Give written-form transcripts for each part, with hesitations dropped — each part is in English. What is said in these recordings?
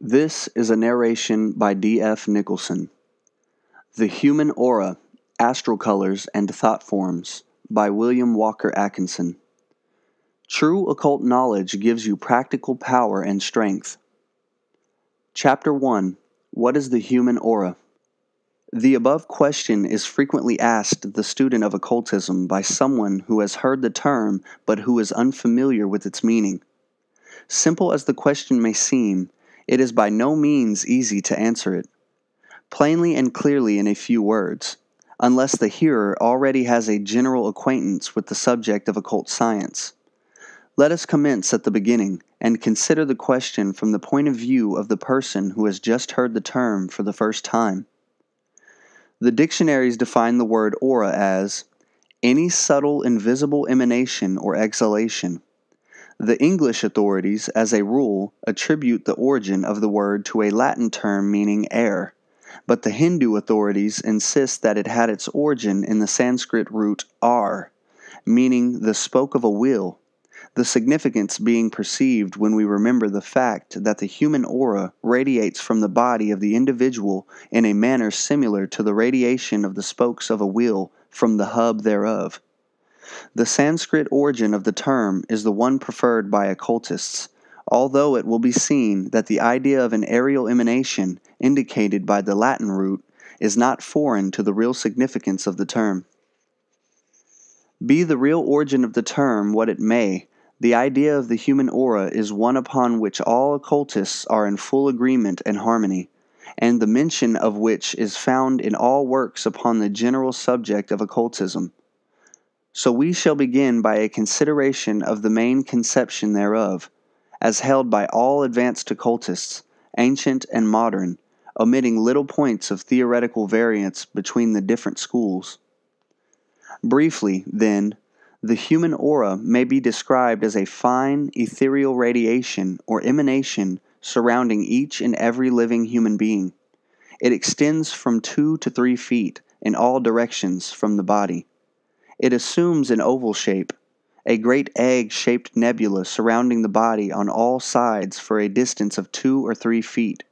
This is a narration by D.F. Nicholson. The Human Aura, Astral Colors and Thought Forms by William Walker Atkinson. True occult knowledge gives you practical power and strength. Chapter 1. What is the human aura? The above question is frequently asked the student of occultism by someone who has heard the term but who is unfamiliar with its meaning. Simple as the question may seem, it is by no means easy to answer it, plainly and clearly in a few words, unless the hearer already has a general acquaintance with the subject of occult science. Let us commence at the beginning and consider the question from the point of view of the person who has just heard the term for the first time. The dictionaries define the word aura as any subtle invisible emanation or exhalation. The English authorities, as a rule, attribute the origin of the word to a Latin term meaning air, but the Hindu authorities insist that it had its origin in the Sanskrit root ar, meaning the spoke of a wheel, the significance being perceived when we remember the fact that the human aura radiates from the body of the individual in a manner similar to the radiation of the spokes of a wheel from the hub thereof. The Sanskrit origin of the term is the one preferred by occultists, although it will be seen that the idea of an aerial emanation indicated by the Latin root is not foreign to the real significance of the term. Be the real origin of the term what it may, the idea of the human aura is one upon which all occultists are in full agreement and harmony, and the mention of which is found in all works upon the general subject of occultism. So we shall begin by a consideration of the main conception thereof, as held by all advanced occultists, ancient and modern, omitting little points of theoretical variance between the different schools. Briefly, then, the human aura may be described as a fine, ethereal radiation or emanation surrounding each and every living human being. It extends from 2 to 3 feet in all directions from the body. It assumes an oval shape, a great egg-shaped nebula surrounding the body on all sides for a distance of 2 or 3 feet.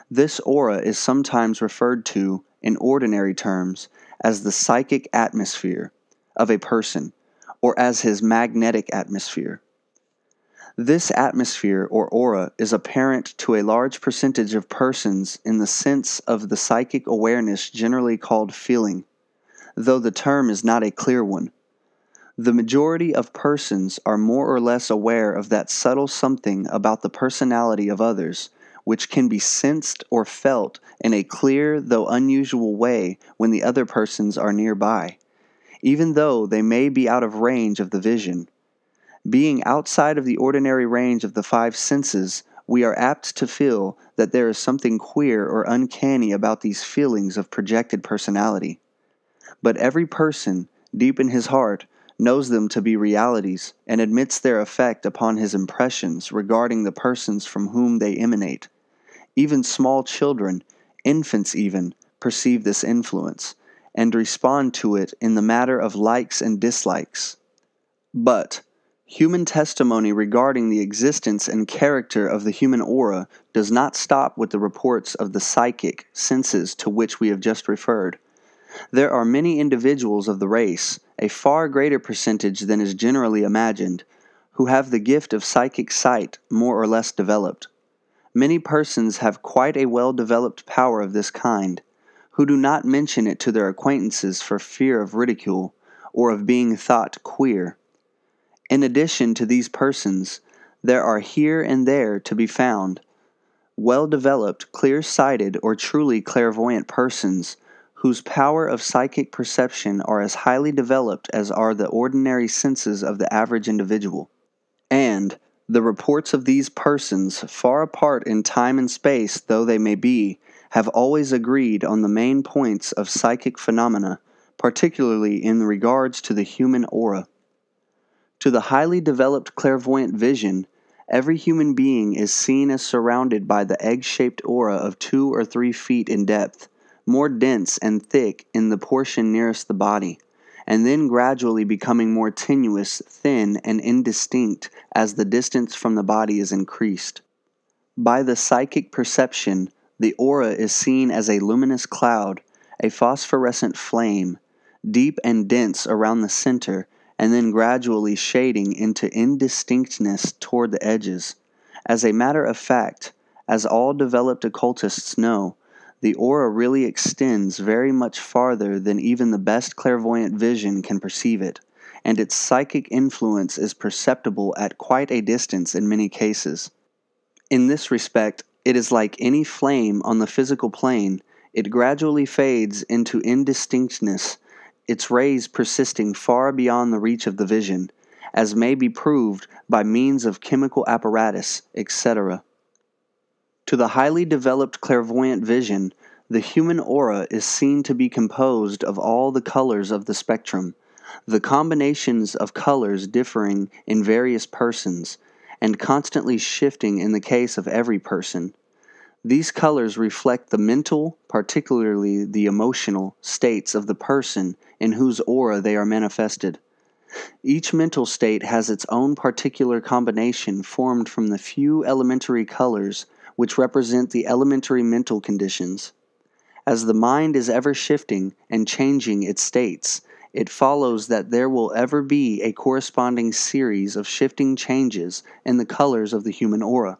This aura is sometimes referred to, in ordinary terms, as the psychic atmosphere of a person, or as his magnetic atmosphere. This atmosphere or aura is apparent to a large percentage of persons in the sense of the psychic awareness generally called feeling, though the term is not a clear one. The majority of persons are more or less aware of that subtle something about the personality of others, which can be sensed or felt in a clear though unusual way when the other persons are nearby, even though they may be out of range of the vision. Being outside of the ordinary range of the 5 senses, we are apt to feel that there is something queer or uncanny about these feelings of projected personality. But every person, deep in his heart, knows them to be realities and admits their effect upon his impressions regarding the persons from whom they emanate. Even small children, infants even, perceive this influence, and respond to it in the matter of likes and dislikes. But human testimony regarding the existence and character of the human aura does not stop with the reports of the psychic senses to which we have just referred. There are many individuals of the race, a far greater percentage than is generally imagined, who have the gift of psychic sight more or less developed. Many persons have quite a well-developed power of this kind, who do not mention it to their acquaintances for fear of ridicule, or of being thought queer. In addition to these persons, there are here and there to be found well-developed, clear-sighted, or truly clairvoyant persons, whose power of psychic perception are as highly developed as are the ordinary senses of the average individual. And the reports of these persons, far apart in time and space though they may be, have always agreed on the main points of psychic phenomena, particularly in regards to the human aura. To the highly developed clairvoyant vision, every human being is seen as surrounded by the egg-shaped aura of 2 or 3 feet in depth, more dense and thick in the portion nearest the body, and then gradually becoming more tenuous, thin, and indistinct as the distance from the body is increased. By the psychic perception, the aura is seen as a luminous cloud, a phosphorescent flame, deep and dense around the center, and then gradually shading into indistinctness toward the edges. As a matter of fact, as all developed occultists know, the aura really extends very much farther than even the best clairvoyant vision can perceive it, and its psychic influence is perceptible at quite a distance in many cases. In this respect, it is like any flame on the physical plane. It gradually fades into indistinctness, its rays persisting far beyond the reach of the vision, as may be proved by means of chemical apparatus, etc. To the highly developed clairvoyant vision, the human aura is seen to be composed of all the colors of the spectrum, the combinations of colors differing in various persons, and constantly shifting in the case of every person. These colors reflect the mental, particularly the emotional, states of the person in whose aura they are manifested. Each mental state has its own particular combination formed from the few elementary colors which represent the elementary mental conditions. As the mind is ever shifting and changing its states, it follows that there will ever be a corresponding series of shifting changes in the colors of the human aura.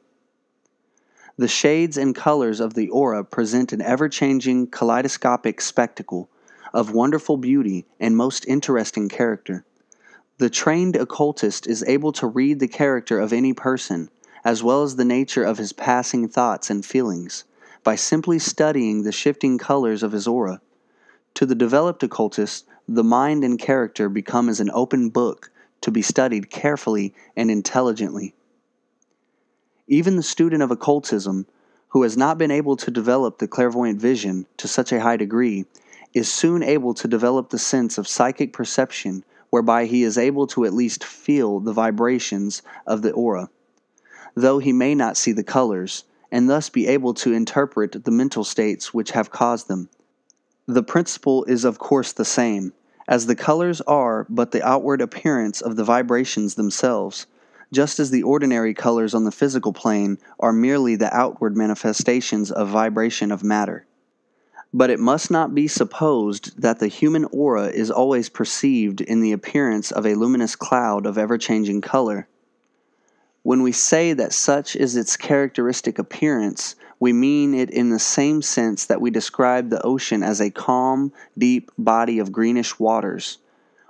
The shades and colors of the aura present an ever-changing kaleidoscopic spectacle of wonderful beauty and most interesting character. The trained occultist is able to read the character of any person, as well as the nature of his passing thoughts and feelings, by simply studying the shifting colors of his aura. To the developed occultist, the mind and character become as an open book to be studied carefully and intelligently. Even the student of occultism, who has not been able to develop the clairvoyant vision to such a high degree, is soon able to develop the sense of psychic perception whereby he is able to at least feel the vibrations of the aura, though he may not see the colors, and thus be able to interpret the mental states which have caused them. The principle is of course the same, as the colors are but the outward appearance of the vibrations themselves, just as the ordinary colors on the physical plane are merely the outward manifestations of vibration of matter. But it must not be supposed that the human aura is always perceived in the appearance of a luminous cloud of ever-changing color. When we say that such is its characteristic appearance, we mean it in the same sense that we describe the ocean as a calm, deep body of greenish waters.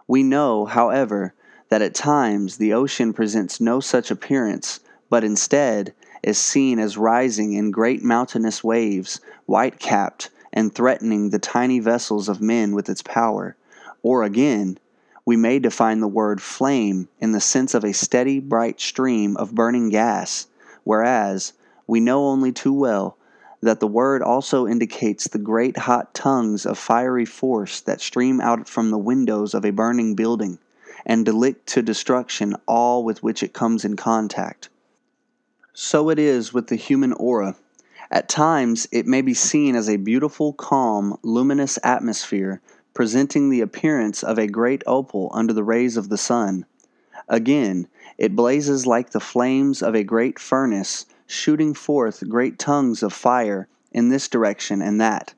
We know, however, that at times the ocean presents no such appearance, but instead is seen as rising in great mountainous waves, white-capped, and threatening the tiny vessels of men with its power. Or again, we may define the word flame in the sense of a steady, bright stream of burning gas, whereas we know only too well that the word also indicates the great hot tongues of fiery force that stream out from the windows of a burning building, and delict to destruction all with which it comes in contact. So it is with the human aura. At times, it may be seen as a beautiful, calm, luminous atmosphere, presenting the appearance of a great opal under the rays of the sun. Again, it blazes like the flames of a great furnace, shooting forth great tongues of fire in this direction and that,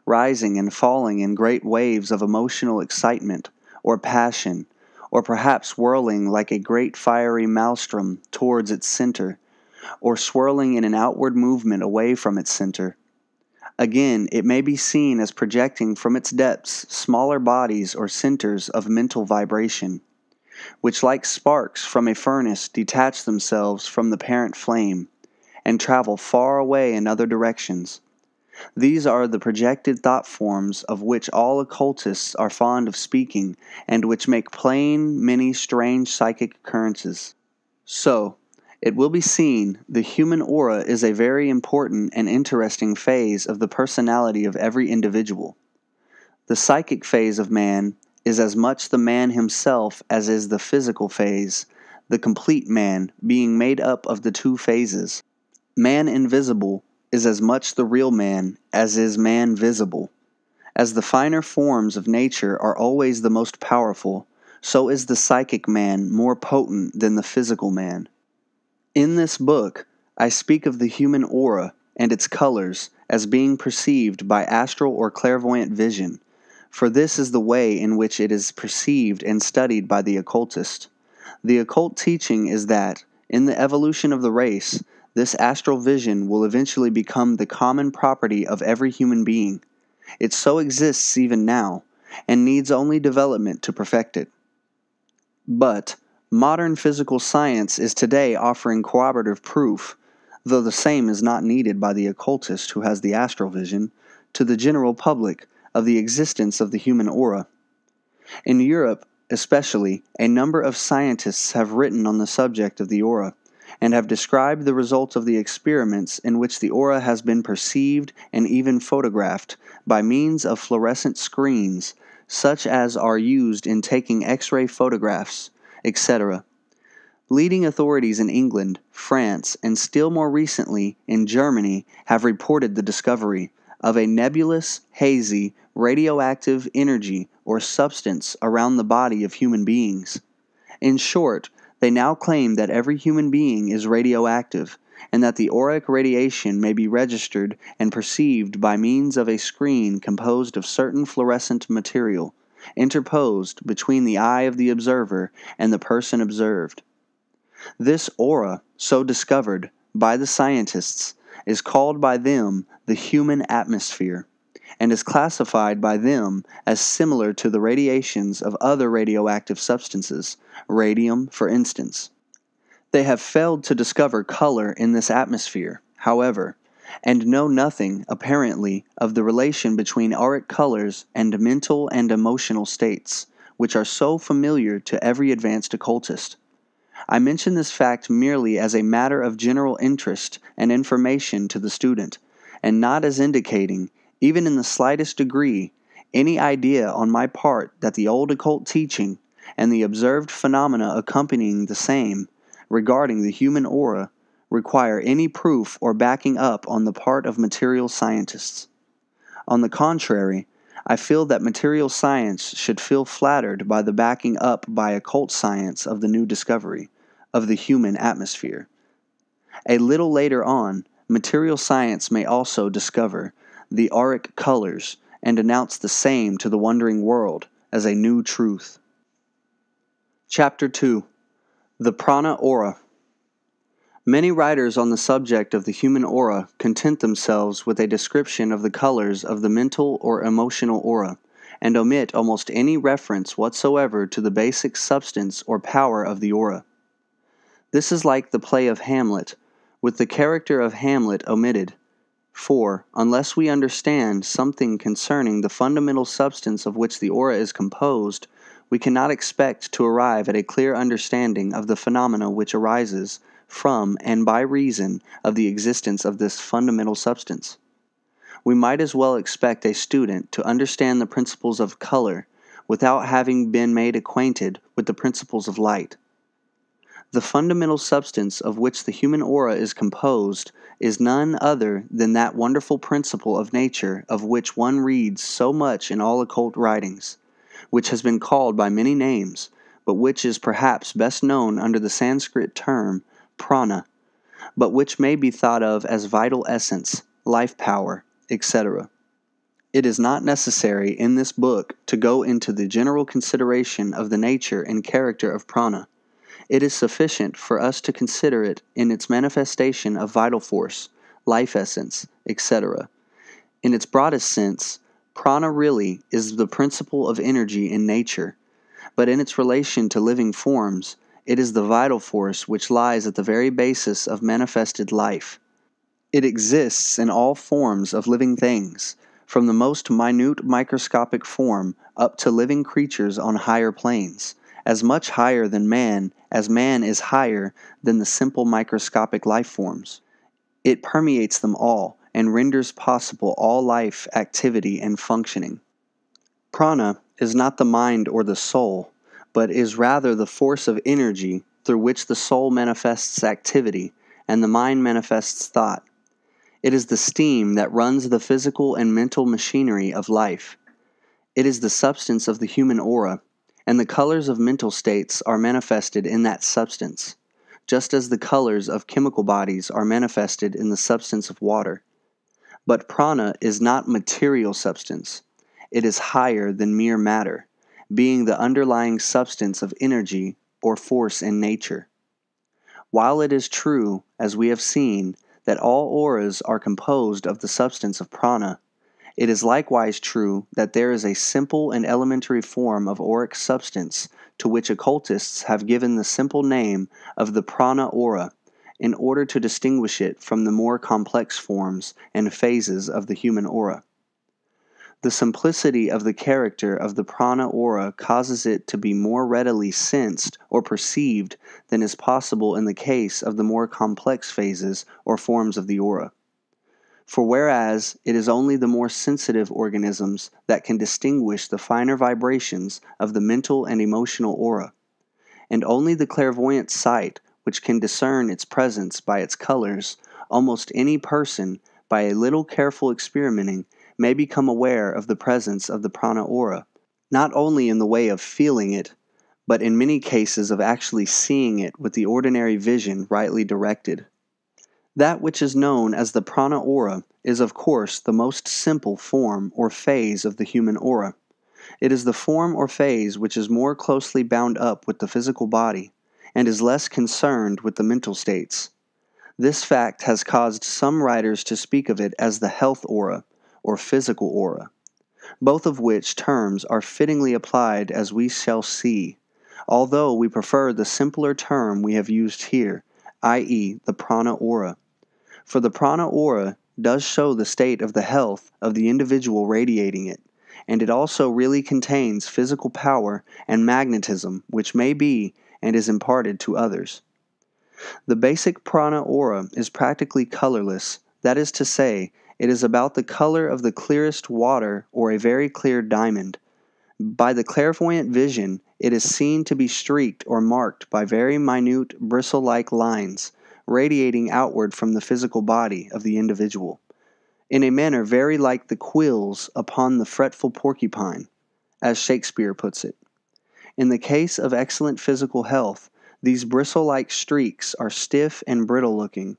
rising and falling in great waves of emotional excitement or passion, or perhaps whirling like a great fiery maelstrom towards its center, or swirling in an outward movement away from its center. Again, it may be seen as projecting from its depths smaller bodies or centers of mental vibration, which like sparks from a furnace detach themselves from the parent flame, and travel far away in other directions. These are the projected thought forms of which all occultists are fond of speaking, and which make plain many strange psychic occurrences. So, it will be seen, the human aura is a very important and interesting phase of the personality of every individual. The psychic phase of man is as much the man himself as is the physical phase, the complete man being made up of the two phases. Man invisible is as much the real man as is man visible. As the finer forms of nature are always the most powerful, so is the psychic man more potent than the physical man. In this book, I speak of the human aura and its colors as being perceived by astral or clairvoyant vision, for this is the way in which it is perceived and studied by the occultist. The occult teaching is that, in the evolution of the race, this astral vision will eventually become the common property of every human being. It so exists even now, and needs only development to perfect it. But modern physical science is today offering corroborative proof, though the same is not needed by the occultist who has the astral vision, to the general public of the existence of the human aura. In Europe, especially, a number of scientists have written on the subject of the aura, and have described the results of the experiments in which the aura has been perceived and even photographed by means of fluorescent screens, such as are used in taking X-ray photographs, etc. Leading authorities in England, France, and still more recently in Germany have reported the discovery of a nebulous, hazy, radioactive energy or substance around the body of human beings. In short, they now claim that every human being is radioactive, and that the auric radiation may be registered and perceived by means of a screen composed of certain fluorescent material, interposed between the eye of the observer and the person observed. This aura, so discovered by the scientists, is called by them the human atmosphere, and is classified by them as similar to the radiations of other radioactive substances, radium, for instance. They have failed to discover color in this atmosphere, however, and know nothing, apparently, of the relation between auric colors and mental and emotional states, which are so familiar to every advanced occultist. I mention this fact merely as a matter of general interest and information to the student, and not as indicating, even in the slightest degree, any idea on my part that the old occult teaching, and the observed phenomena accompanying the same, regarding the human aura, require any proof or backing up on the part of material scientists. On the contrary, I feel that material science should feel flattered by the backing up by occult science of the new discovery of the human atmosphere. A little later on, material science may also discover the auric colors and announce the same to the wondering world as a new truth. Chapter 2. The Prana Aura. Many writers on the subject of the human aura content themselves with a description of the colors of the mental or emotional aura, and omit almost any reference whatsoever to the basic substance or power of the aura. This is like the play of Hamlet, with the character of Hamlet omitted. For, unless we understand something concerning the fundamental substance of which the aura is composed, we cannot expect to arrive at a clear understanding of the phenomena which arises from and by reason of the existence of this fundamental substance. We might as well expect a student to understand the principles of color without having been made acquainted with the principles of light. The fundamental substance of which the human aura is composed is none other than that wonderful principle of nature of which one reads so much in all occult writings, which has been called by many names, but which is perhaps best known under the Sanskrit term prana, but which may be thought of as vital essence, life power, etc. It is not necessary in this book to go into the general consideration of the nature and character of prana. It is sufficient for us to consider it in its manifestation of vital force, life essence, etc. In its broadest sense, prana really is the principle of energy in nature, but in its relation to living forms, it is the vital force which lies at the very basis of manifested life. It exists in all forms of living things, from the most minute microscopic form up to living creatures on higher planes, as much higher than man as man is higher than the simple microscopic life forms. It permeates them all and renders possible all life, activity, and functioning. Prana is not the mind or the soul, but is rather the force of energy through which the soul manifests activity and the mind manifests thought. It is the steam that runs the physical and mental machinery of life. It is the substance of the human aura, and the colors of mental states are manifested in that substance. just as the colors of chemical bodies are manifested in the substance of water. But prana is not material substance. It is higher than mere matter, being the underlying substance of energy or force in nature. While it is true, as we have seen, that all auras are composed of the substance of prana, it is likewise true that there is a simple and elementary form of auric substance to which occultists have given the simple name of the prana aura in order to distinguish it from the more complex forms and phases of the human aura. The simplicity of the character of the prana aura causes it to be more readily sensed or perceived than is possible in the case of the more complex phases or forms of the aura. For whereas it is only the more sensitive organisms that can distinguish the finer vibrations of the mental and emotional aura, and only the clairvoyant sight which can discern its presence by its colors, almost any person, by a little careful experimenting, may become aware of the presence of the prana aura, not only in the way of feeling it, but in many cases of actually seeing it with the ordinary vision rightly directed. That which is known as the prana aura is of course the most simple form or phase of the human aura. It is the form or phase which is more closely bound up with the physical body, and is less concerned with the mental states. This fact has caused some writers to speak of it as the health aura, or physical aura, both of which terms are fittingly applied as we shall see, although we prefer the simpler term we have used here, i.e. the prana aura. For the prana aura does show the state of the health of the individual radiating it, and it also really contains physical power and magnetism which may be and is imparted to others. The basic prana aura is practically colorless, that is to say, it is about the color of the clearest water or a very clear diamond. By the clairvoyant vision, it is seen to be streaked or marked by very minute bristle-like lines, radiating outward from the physical body of the individual, in a manner very like the quills upon the fretful porcupine, as Shakespeare puts it. In the case of excellent physical health, these bristle-like streaks are stiff and brittle-looking,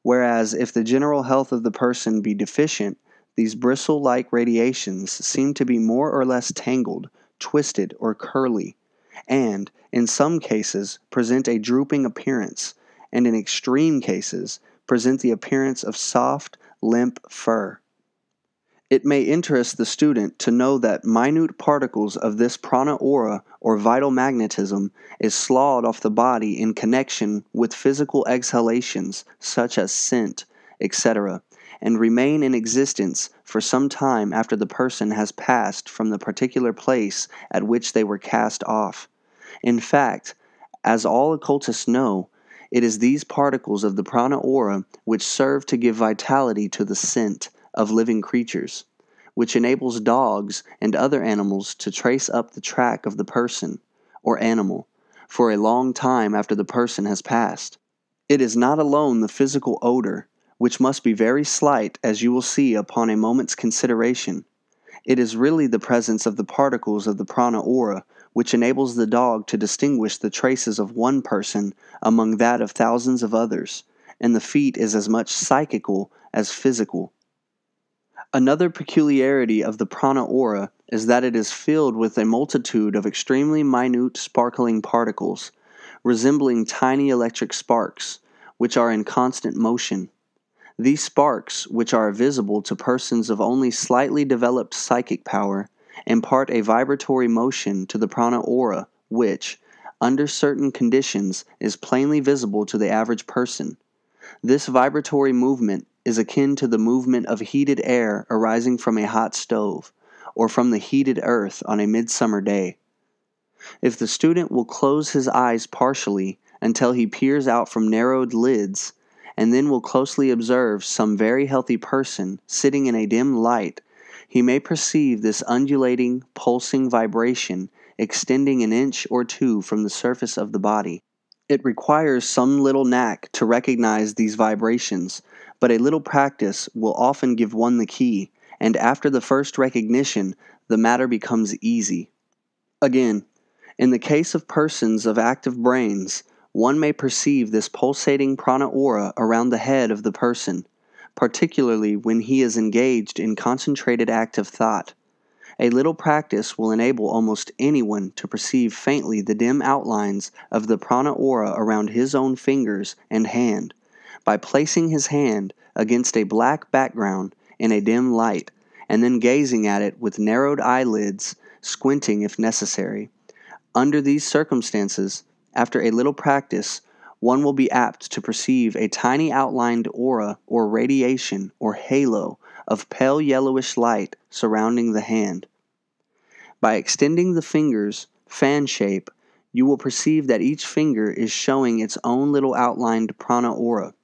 whereas if the general health of the person be deficient, these bristle-like radiations seem to be more or less tangled, twisted, or curly, and, in some cases, present a drooping appearance, and in extreme cases, present the appearance of soft, limp fur. It may interest the student to know that minute particles of this prana aura or vital magnetism is sloughed off the body in connection with physical exhalations such as scent, etc., and remain in existence for some time after the person has passed from the particular place at which they were cast off. In fact, as all occultists know, it is these particles of the prana aura which serve to give vitality to the scent of living creatures, which enables dogs and other animals to trace up the track of the person, or animal, for a long time after the person has passed. It is not alone the physical odor, which must be very slight as you will see upon a moment's consideration. It is really the presence of the particles of the prana aura which enables the dog to distinguish the traces of one person among that of thousands of others, and the feat is as much psychical as physical. Another peculiarity of the prana aura is that it is filled with a multitude of extremely minute sparkling particles, resembling tiny electric sparks, which are in constant motion. These sparks, which are visible to persons of only slightly developed psychic power, impart a vibratory motion to the prana aura which, under certain conditions, is plainly visible to the average person. This vibratory movement is akin to the movement of heated air arising from a hot stove, or from the heated earth on a midsummer day. If the student will close his eyes partially until he peers out from narrowed lids, and then will closely observe some very healthy person sitting in a dim light, he may perceive this undulating, pulsing vibration extending an inch or two from the surface of the body. It requires some little knack to recognize these vibrations, but a little practice will often give one the key, and after the first recognition, the matter becomes easy. Again, in the case of persons of active brains, one may perceive this pulsating prana aura around the head of the person, particularly when he is engaged in concentrated active thought. A little practice will enable almost anyone to perceive faintly the dim outlines of the prana aura around his own fingers and hand, by placing his hand against a black background in a dim light, and then gazing at it with narrowed eyelids, squinting if necessary. Under these circumstances, after a little practice, one will be apt to perceive a tiny outlined aura or radiation or halo of pale yellowish light surrounding the hand. By extending the fingers, fan shape, you will perceive that each finger is showing its own little outlined prana aura.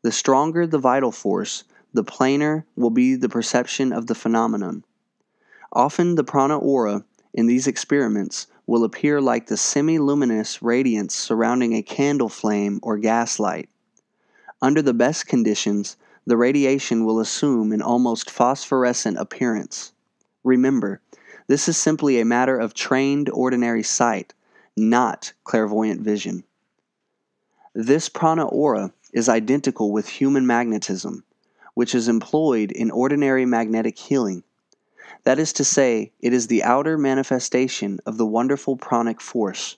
The stronger the vital force, the plainer will be the perception of the phenomenon. Often the prana aura in these experiments will appear like the semi-luminous radiance surrounding a candle flame or gas light. Under the best conditions, the radiation will assume an almost phosphorescent appearance. Remember, this is simply a matter of trained ordinary sight, not clairvoyant vision. This prana aura is identical with human magnetism, which is employed in ordinary magnetic healing. That is to say, it is the outer manifestation of the wonderful pranic force.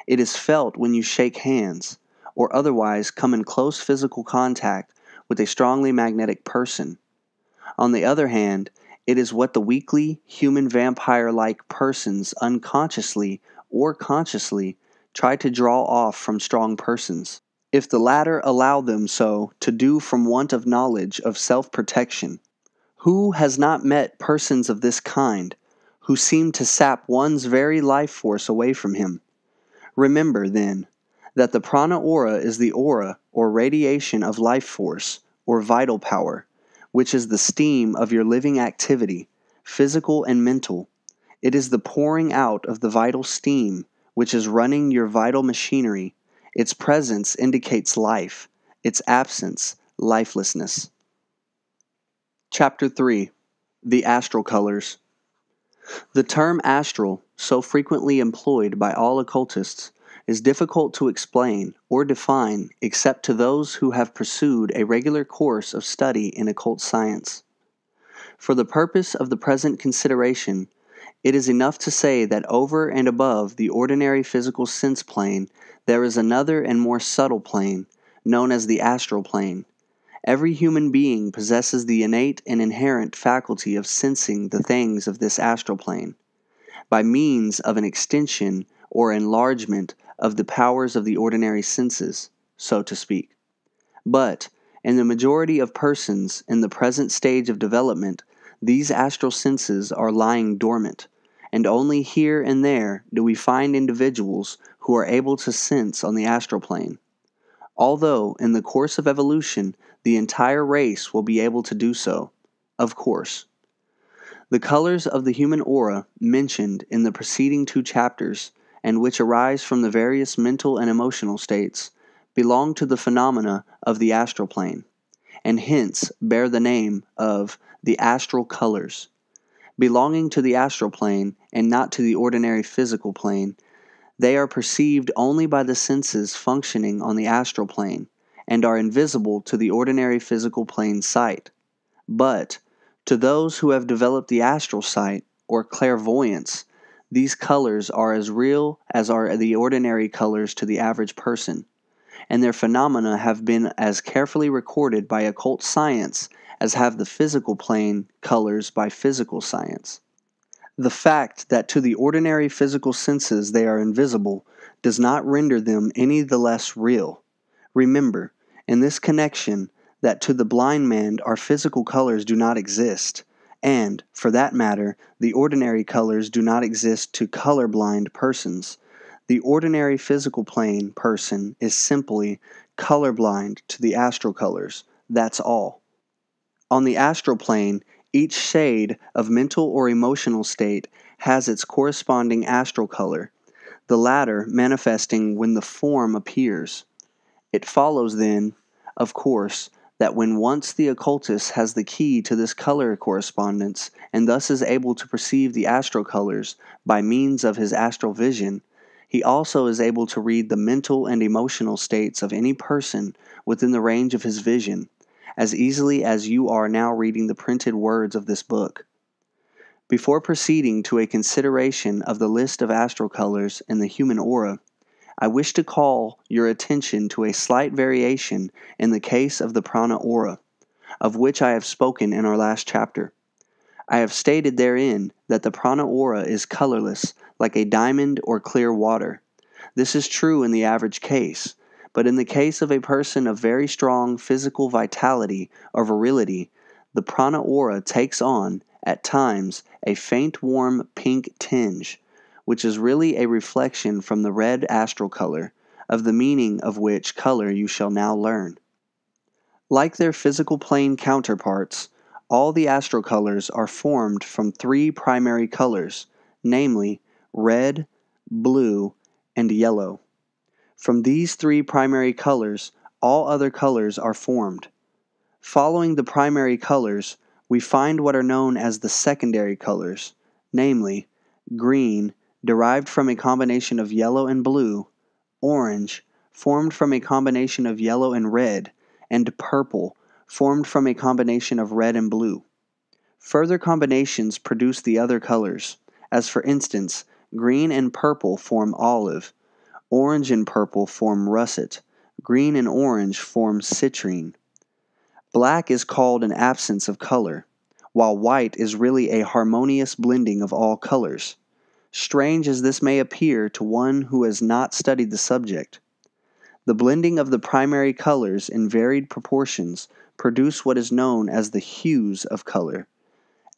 It is felt when you shake hands, or otherwise come in close physical contact with a strongly magnetic person. On the other hand, it is what the weakly, human vampire-like persons unconsciously or consciously try to draw off from strong persons, if the latter allow them so to do from want of knowledge of self-protection. Who has not met persons of this kind, who seem to sap one's very life force away from him? Remember, then, that the prana aura is the aura or radiation of life force, or vital power, which is the steam of your living activity, physical and mental. It is the pouring out of the vital steam, which is running your vital machinery. Its presence indicates life, its absence, lifelessness. Chapter 3. The Astral Colors. The term astral, so frequently employed by all occultists, is difficult to explain or define except to those who have pursued a regular course of study in occult science. For the purpose of the present consideration, it is enough to say that over and above the ordinary physical sense plane, there is another and more subtle plane, known as the astral plane. Every human being possesses the innate and inherent faculty of sensing the things of this astral plane, by means of an extension or enlargement of the powers of the ordinary senses, so to speak. But, in the majority of persons in the present stage of development, these astral senses are lying dormant, and only here and there do we find individuals who are able to sense on the astral plane. Although, in the course of evolution, the entire race will be able to do so, of course. The colors of the human aura mentioned in the preceding 2 chapters, and which arise from the various mental and emotional states, belong to the phenomena of the astral plane, and hence bear the name of the astral colors. Belonging to the astral plane, and not to the ordinary physical plane, they are perceived only by the senses functioning on the astral plane, and are invisible to the ordinary physical plane sight. But, to those who have developed the astral sight, or clairvoyance, these colors are as real as are the ordinary colors to the average person, and their phenomena have been as carefully recorded by occult science as have the physical plane colors by physical science. The fact that to the ordinary physical senses they are invisible does not render them any the less real. Remember, in this connection, that to the blind man our physical colors do not exist, and, for that matter, the ordinary colors do not exist to colorblind persons. The ordinary physical plane person is simply colorblind to the astral colors. That's all. On the astral plane, each shade of mental or emotional state has its corresponding astral color, the latter manifesting when the form appears. It follows then, of course, that when once the occultist has the key to this color correspondence, and thus is able to perceive the astral colors by means of his astral vision, He also is able to read the mental and emotional states of any person within the range of his vision, as easily as you are now reading the printed words of this book. Before proceeding to a consideration of the list of astral colors in the human aura, I wish to call your attention to a slight variation in the case of the prana aura, of which I have spoken in our last chapter. I have stated therein that the prana aura is colorless, like a diamond or clear water. This is true in the average case, but in the case of a person of very strong physical vitality or virility, the prana aura takes on, at times, a faint warm pink tinge, which is really a reflection from the red astral color, of the meaning of which color you shall now learn. Like their physical plane counterparts, all the astral colors are formed from three primary colors, namely red, blue, and yellow. From these three primary colors, all other colors are formed. Following the primary colors, we find what are known as the secondary colors, namely green, derived from a combination of yellow and blue, orange, formed from a combination of yellow and red, and purple, formed from a combination of red and blue. Further combinations produce the other colors, as for instance, green and purple form olive, orange and purple form russet, green and orange form citrine. Black is called an absence of color, while white is really a harmonious blending of all colors. Strange as this may appear to one who has not studied the subject, the blending of the primary colors in varied proportions produce what is known as the hues of color.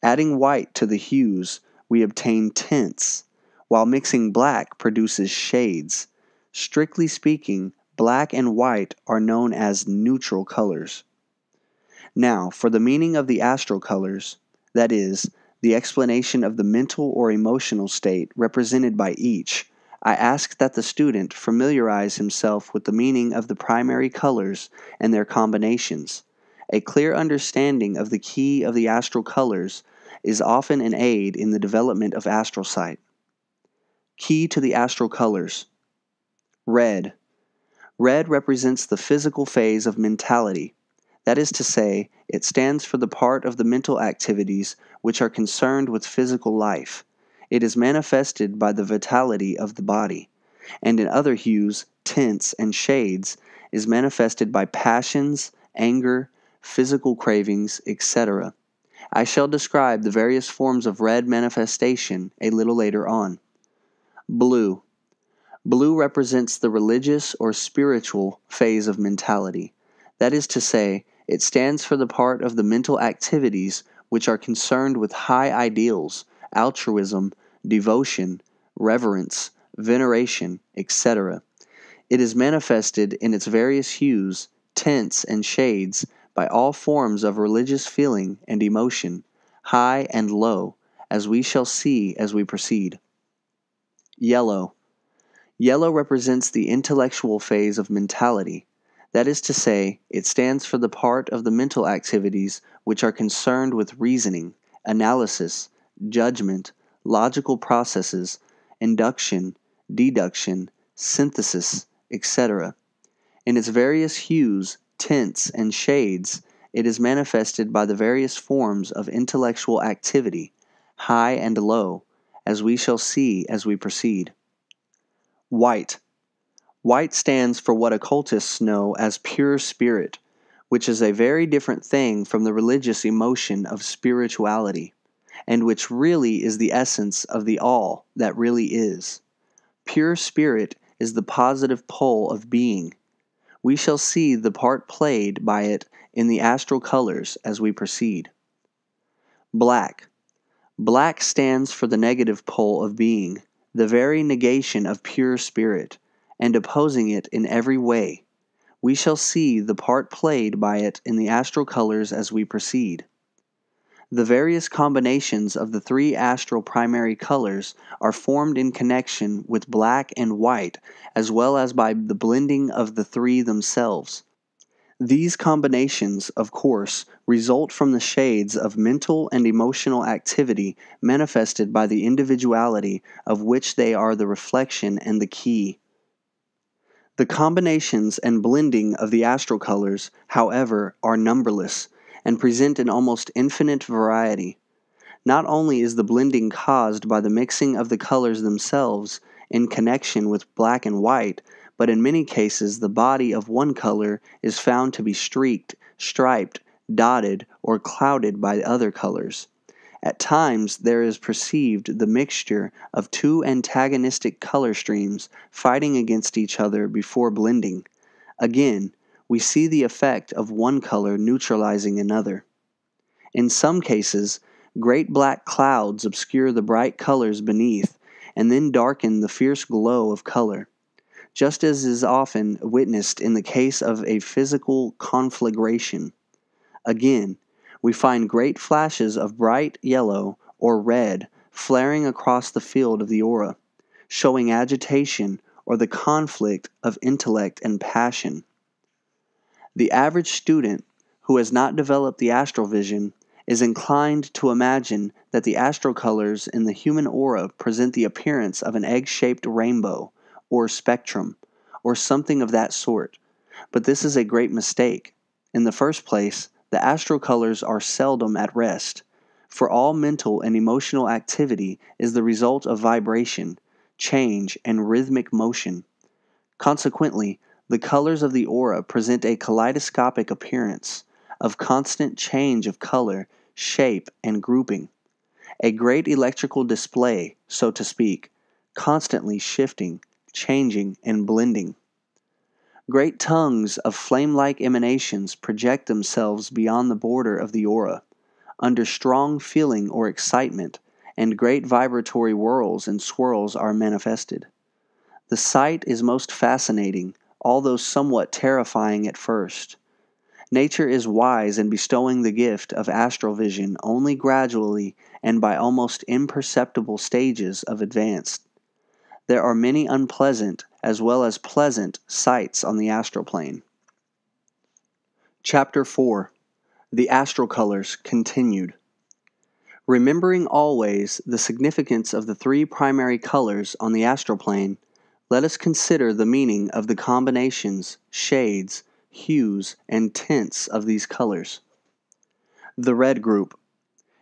Adding white to the hues, we obtain tints, while mixing black produces shades. Strictly speaking, black and white are known as neutral colors. Now, for the meaning of the astral colors, that is, the explanation of the mental or emotional state represented by each, I ask that the student familiarize himself with the meaning of the primary colors and their combinations. A clear understanding of the key of the astral colors is often an aid in the development of astral sight. Key to the astral colors. Red. Red represents the physical phase of mentality. That is to say, it stands for the part of the mental activities which are concerned with physical life. It is manifested by the vitality of the body, and in other hues, tints, and shades, is manifested by passions, anger, physical cravings, etc. I shall describe the various forms of red manifestation a little later on. Blue. Blue represents the religious or spiritual phase of mentality. That is to say, it stands for the part of the mental activities which are concerned with high ideals, altruism, devotion, reverence, veneration, etc. It is manifested in its various hues, tints, and shades by all forms of religious feeling and emotion, high and low, as we shall see as we proceed. Yellow. Yellow represents the intellectual phase of mentality. That is to say, it stands for the part of the mental activities which are concerned with reasoning, analysis, judgment, logical processes, induction, deduction, synthesis, etc. In its various hues, tints, and shades, it is manifested by the various forms of intellectual activity, high and low, as we shall see as we proceed. White. White stands for what occultists know as pure spirit, which is a very different thing from the religious emotion of spirituality, and which really is the essence of the all that really is. Pure spirit is the positive pole of being. We shall see the part played by it in the astral colors as we proceed. Black. Black stands for the negative pole of being, the very negation of pure spirit, and opposing it in every way. We shall see the part played by it in the astral colors as we proceed. The various combinations of the three astral primary colors are formed in connection with black and white, as well as by the blending of the three themselves. These combinations, of course, result from the shades of mental and emotional activity manifested by the individuality of which they are the reflection and the key. The combinations and blending of the astral colors, however, are numberless and present an almost infinite variety. Not only is the blending caused by the mixing of the colors themselves in connection with black and white, but in many cases the body of one color is found to be streaked, striped, dotted, or clouded by other colors. At times there is perceived the mixture of two antagonistic color streams fighting against each other before blending. Again, we see the effect of one color neutralizing another. In some cases, great black clouds obscure the bright colors beneath, and then darken the fierce glow of color, just as is often witnessed in the case of a physical conflagration. Again, we find great flashes of bright yellow or red flaring across the field of the aura, showing agitation or the conflict of intellect and passion. The average student who has not developed the astral vision is inclined to imagine that the astral colors in the human aura present the appearance of an egg-shaped rainbow, or spectrum, or something of that sort. But this is a great mistake. In the first place, the astral colors are seldom at rest, for all mental and emotional activity is the result of vibration, change, and rhythmic motion. Consequently, the colors of the aura present a kaleidoscopic appearance of constant change of color, shape, and grouping. A great electrical display, so to speak, constantly shifting, changing, and blending. Great tongues of flame-like emanations project themselves beyond the border of the aura, under strong feeling or excitement, and great vibratory whirls and swirls are manifested. The sight is most fascinating, although somewhat terrifying at first. Nature is wise in bestowing the gift of astral vision only gradually and by almost imperceptible stages of advance. There are many unpleasant as well as pleasant sights on the astral plane. Chapter 4. The Astral Colors Continued. Remembering always the significance of the three primary colors on the astral plane, let us consider the meaning of the combinations, shades, hues, and tints of these colors. The red group.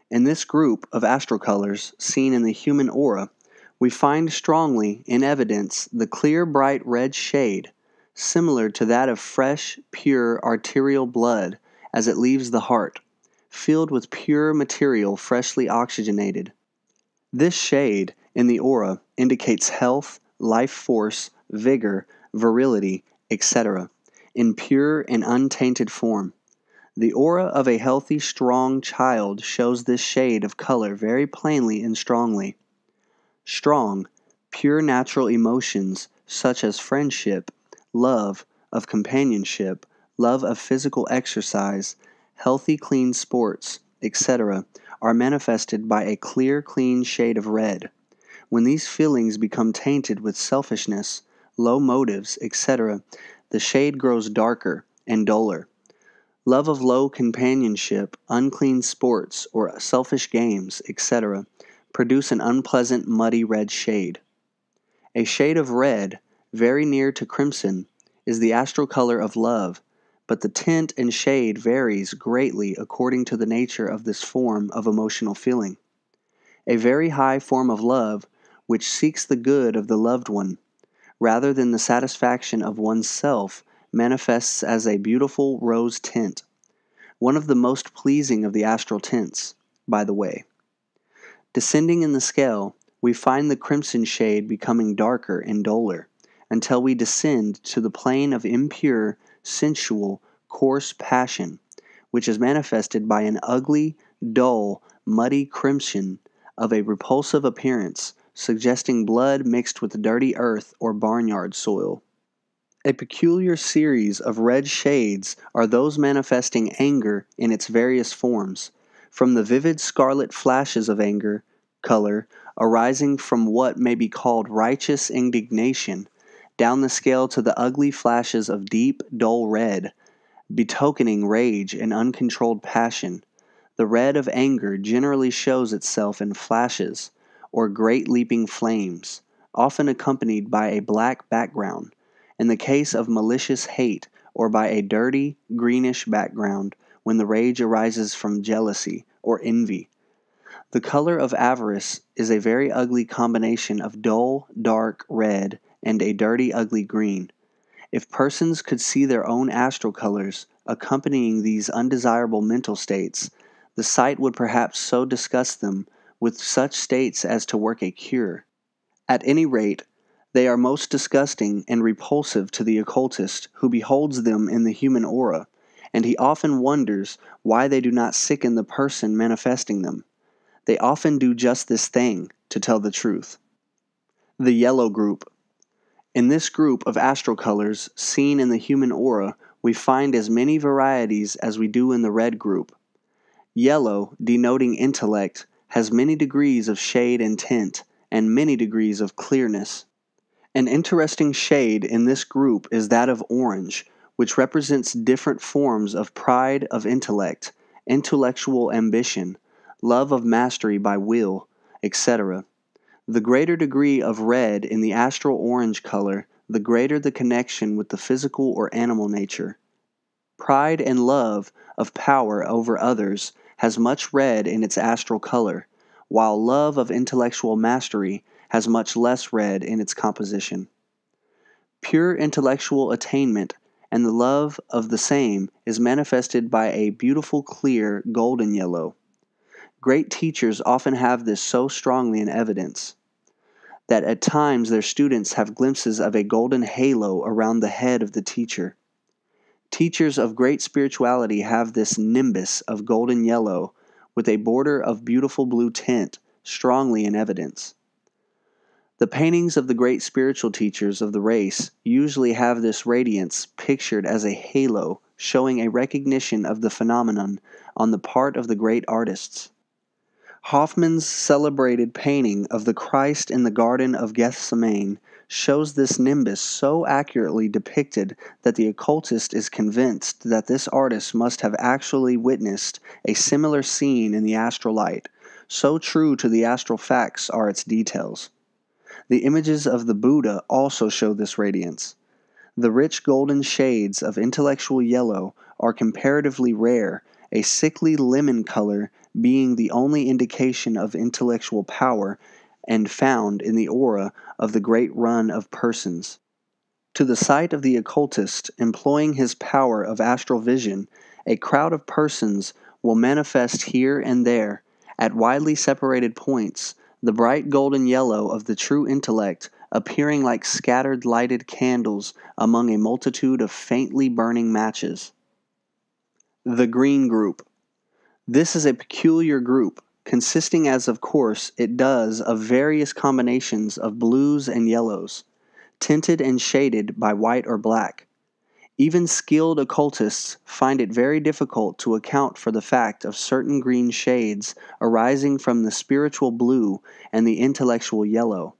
In this group of astral colors seen in the human aura, we find strongly in evidence the clear bright red shade, similar to that of fresh, pure arterial blood as it leaves the heart, filled with pure material freshly oxygenated. This shade in the aura indicates health, life force, vigor, virility, etc., in pure and untainted form. The aura of a healthy, strong child shows this shade of color very plainly and strongly. Strong, pure natural emotions such as friendship, love of companionship, love of physical exercise, healthy clean sports, etc., are manifested by a clear clean shade of red. When these feelings become tainted with selfishness, low motives, etc., the shade grows darker and duller. Love of low companionship, unclean sports, or selfish games, etc., produce an unpleasant muddy red shade. A shade of red, very near to crimson, is the astral color of love, but the tint and shade varies greatly according to the nature of this form of emotional feeling. A very high form of love, which seeks the good of the loved one, rather than the satisfaction of one's self, manifests as a beautiful rose tint, one of the most pleasing of the astral tints, by the way. Descending in the scale, we find the crimson shade becoming darker and duller, until we descend to the plane of impure, sensual, coarse passion, which is manifested by an ugly, dull, muddy crimson of a repulsive appearance, suggesting blood mixed with dirty earth or barnyard soil. A peculiar series of red shades are those manifesting anger in its various forms, from the vivid scarlet flashes of anger, color, arising from what may be called righteous indignation, down the scale to the ugly flashes of deep, dull red, betokening rage and uncontrolled passion. The red of anger generally shows itself in flashes or great leaping flames, often accompanied by a black background, in the case of malicious hate, or by a dirty, greenish background when the rage arises from jealousy or envy. The color of avarice is a very ugly combination of dull, dark red and a dirty, ugly green. If persons could see their own astral colors accompanying these undesirable mental states, the sight would perhaps so disgust them with such states as to work a cure. At any rate, they are most disgusting and repulsive to the occultist who beholds them in the human aura, and he often wonders why they do not sicken the person manifesting them. They often do just this thing, to tell the truth. The yellow group. In this group of astral colors seen in the human aura, we find as many varieties as we do in the red group. Yellow, denoting intellect, has many degrees of shade and tint, and many degrees of clearness. An interesting shade in this group is that of orange, which represents different forms of pride of intellect, intellectual ambition, love of mastery by will, etc. The greater degree of red in the astral orange color, the greater the connection with the physical or animal nature. Pride and love of power over others has much red in its astral color, while love of intellectual mastery has much less red in its composition. Pure intellectual attainment and the love of the same is manifested by a beautiful clear golden yellow. Great teachers often have this so strongly in evidence that at times their students have glimpses of a golden halo around the head of the teacher. Teachers of great spirituality have this nimbus of golden yellow with a border of beautiful blue tint strongly in evidence. The paintings of the great spiritual teachers of the race usually have this radiance pictured as a halo showing a recognition of the phenomenon on the part of the great artists. Hoffmann's celebrated painting of the Christ in the Garden of Gethsemane shows this nimbus so accurately depicted that the occultist is convinced that this artist must have actually witnessed a similar scene in the astral light, so true to the astral facts are its details. The images of the Buddha also show this radiance. The rich golden shades of intellectual yellow are comparatively rare, a sickly lemon color being the only indication of intellectual power and found in the aura of the great run of persons. To the sight of the occultist employing his power of astral vision, a crowd of persons will manifest here and there, at widely separated points, the bright golden yellow of the true intellect appearing like scattered lighted candles among a multitude of faintly burning matches. The green group. This is a peculiar group, consisting as of course it does of various combinations of blues and yellows, tinted and shaded by white or black. Even skilled occultists find it very difficult to account for the fact of certain green shades arising from the spiritual blue and the intellectual yellow.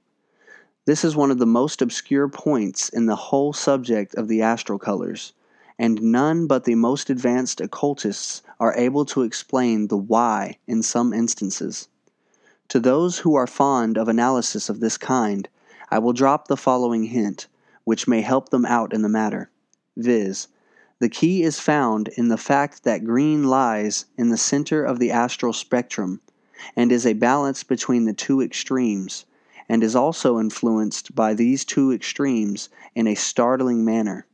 This is one of the most obscure points in the whole subject of the astral colors, and none but the most advanced occultists are able to explain the why in some instances. To those who are fond of analysis of this kind, I will drop the following hint, which may help them out in the matter, viz., the key is found in the fact that green lies in the center of the astral spectrum, and is a balance between the two extremes, and is also influenced by these two extremes in a startling manner.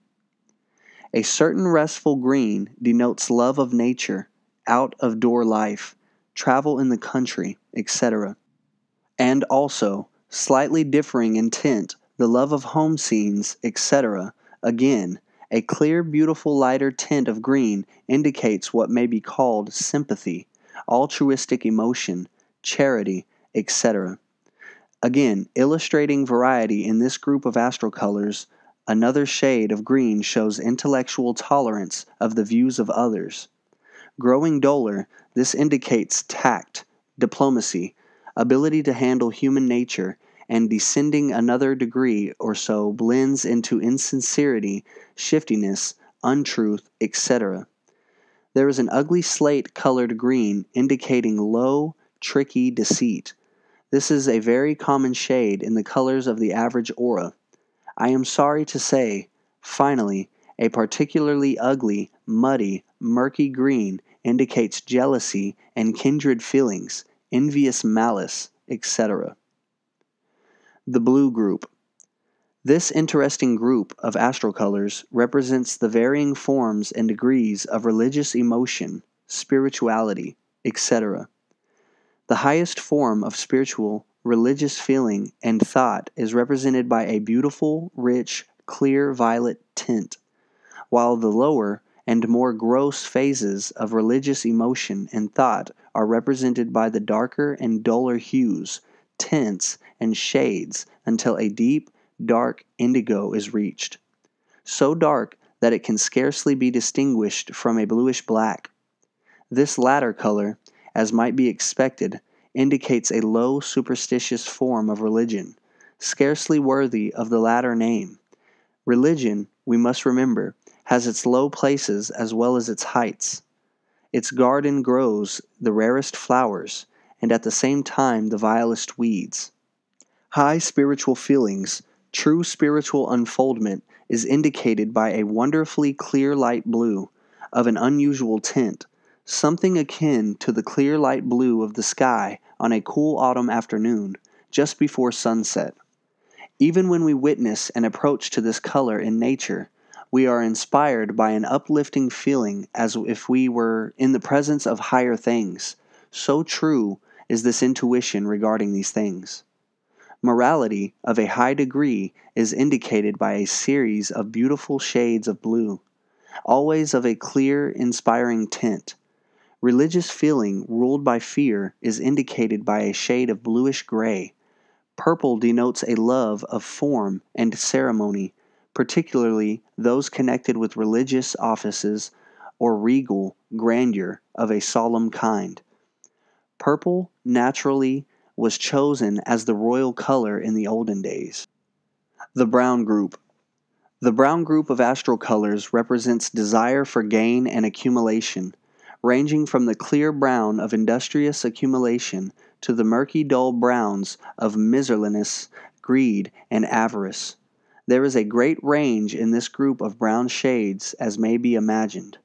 A certain restful green denotes love of nature, out-of-door life, travel in the country, etc. And also, slightly differing in tint, the love of home scenes, etc. Again, a clear, beautiful lighter tint of green indicates what may be called sympathy, altruistic emotion, charity, etc. Again, illustrating variety in this group of astral colors, another shade of green shows intellectual tolerance of the views of others. Growing duller, this indicates tact, diplomacy, ability to handle human nature, and descending another degree or so blends into insincerity, shiftiness, untruth, etc. There is an ugly slate-colored green indicating low, tricky deceit. This is a very common shade in the colors of the average aura. I am sorry to say, finally, a particularly ugly, muddy, murky green indicates jealousy and kindred feelings, envious malice, etc. The blue group. This interesting group of astral colors represents the varying forms and degrees of religious emotion, spirituality, etc. The highest form of spiritual, religious feeling and thought is represented by a beautiful, rich, clear violet tint, while the lower and more gross phases of religious emotion and thought are represented by the darker and duller hues, tints, and shades until a deep, dark indigo is reached, so dark that it can scarcely be distinguished from a bluish black. This latter color, as might be expected, indicates a low superstitious form of religion, scarcely worthy of the latter name. Religion, we must remember, has its low places as well as its heights. Its garden grows the rarest flowers, and at the same time the vilest weeds. High spiritual feelings, true spiritual unfoldment, is indicated by a wonderfully clear light blue, of an unusual tint, something akin to the clear light blue of the sky on a cool autumn afternoon, just before sunset. Even when we witness an approach to this color in nature, we are inspired by an uplifting feeling as if we were in the presence of higher things. So true is this intuition regarding these things. Morality of a high degree is indicated by a series of beautiful shades of blue, always of a clear, inspiring tint. Religious feeling ruled by fear is indicated by a shade of bluish gray. Purple denotes a love of form and ceremony, particularly those connected with religious offices or regal grandeur of a solemn kind. Purple naturally was chosen as the royal color in the olden days. The brown group. The brown group of astral colors represents desire for gain and accumulation, ranging from the clear brown of industrious accumulation to the murky dull browns of miserliness, greed, and avarice. There is a great range in this group of brown shades, as may be imagined.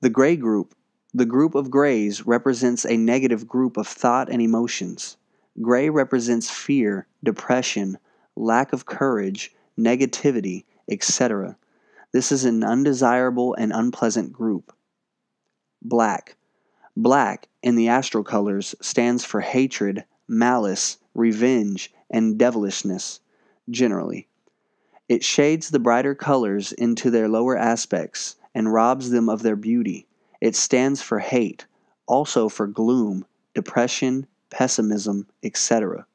The gray group. The group of grays represents a negative group of thought and emotions. Gray represents fear, depression, lack of courage, negativity, etc. This is an undesirable and unpleasant group. Black. Black, in the astral colors, stands for hatred, malice, revenge, and devilishness, generally. It shades the brighter colors into their lower aspects and robs them of their beauty. It stands for hate, also for gloom, depression, pessimism, etc.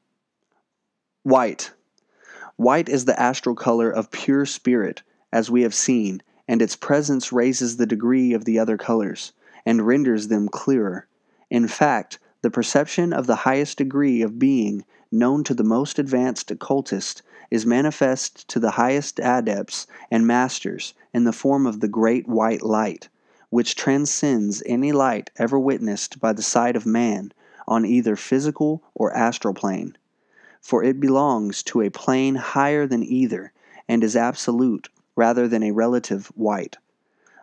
White. White is the astral color of pure spirit, as we have seen, and its presence raises the degree of the other colors, and renders them clearer. In fact, the perception of the highest degree of being known to the most advanced occultist is manifest to the highest adepts and masters in the form of the great white light, which transcends any light ever witnessed by the sight of man on either physical or astral plane. For it belongs to a plane higher than either, and is absolute rather than a relative white.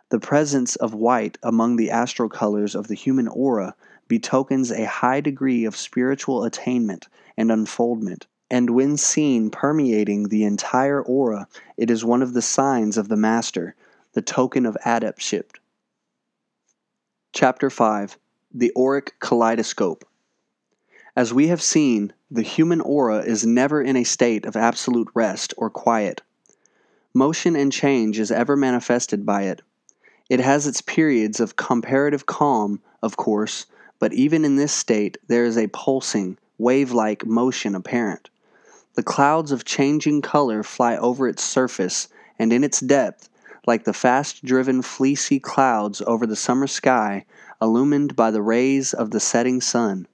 The presence of white among the astral colors of the human aura betokens a high degree of spiritual attainment and unfoldment, and when seen permeating the entire aura, it is one of the signs of the master, the token of adeptship. Chapter 5. The Auric Kaleidoscope. As we have seen, the human aura is never in a state of absolute rest or quiet. Motion and change is ever manifested by it. It has its periods of comparative calm, of course, but even in this state there is a pulsing, wave-like motion apparent. The clouds of changing color fly over its surface, and in its depth, like the fast-driven fleecy clouds over the summer sky, illumined by the rays of the setting sun.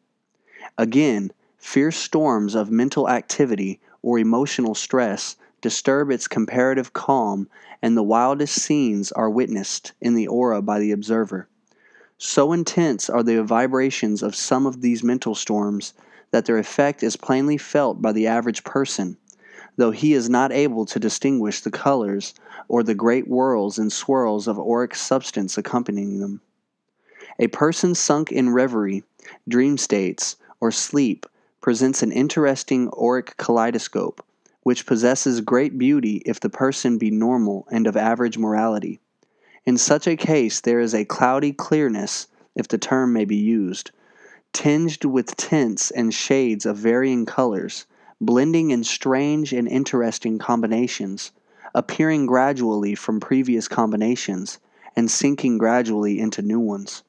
Again, fierce storms of mental activity or emotional stress disturb its comparative calm, and the wildest scenes are witnessed in the aura by the observer. So intense are the vibrations of some of these mental storms that their effect is plainly felt by the average person, though he is not able to distinguish the colors or the great whirls and swirls of auric substance accompanying them. A person sunk in reverie, dream states, or sleep presents an interesting auric kaleidoscope, which possesses great beauty if the person be normal and of average morality. In such a case there is a cloudy clearness, if the term may be used, tinged with tints and shades of varying colors, blending in strange and interesting combinations, appearing gradually from previous combinations, and sinking gradually into new ones.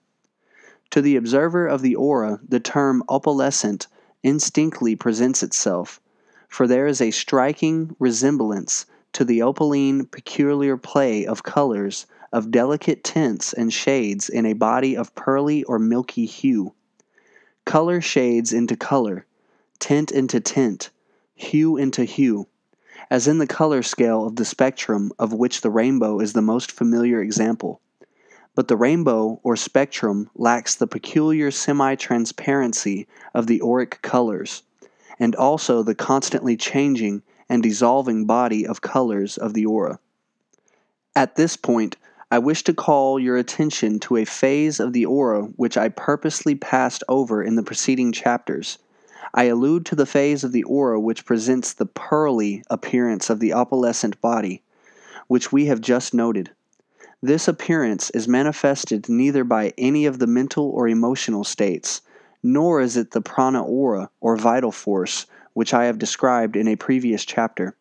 To the observer of the aura, the term opalescent instinctively presents itself, for there is a striking resemblance to the opaline peculiar play of colors of delicate tints and shades in a body of pearly or milky hue. Color shades into color, tint into tint, hue into hue, as in the color scale of the spectrum, of which the rainbow is the most familiar example. But the rainbow or spectrum lacks the peculiar semi-transparency of the auric colors, and also the constantly changing and dissolving body of colors of the aura. At this point, I wish to call your attention to a phase of the aura which I purposely passed over in the preceding chapters. I allude to the phase of the aura which presents the pearly appearance of the opalescent body, which we have just noted. This appearance is manifested neither by any of the mental or emotional states, nor is it the prana aura or vital force, which I have described in a previous chapter.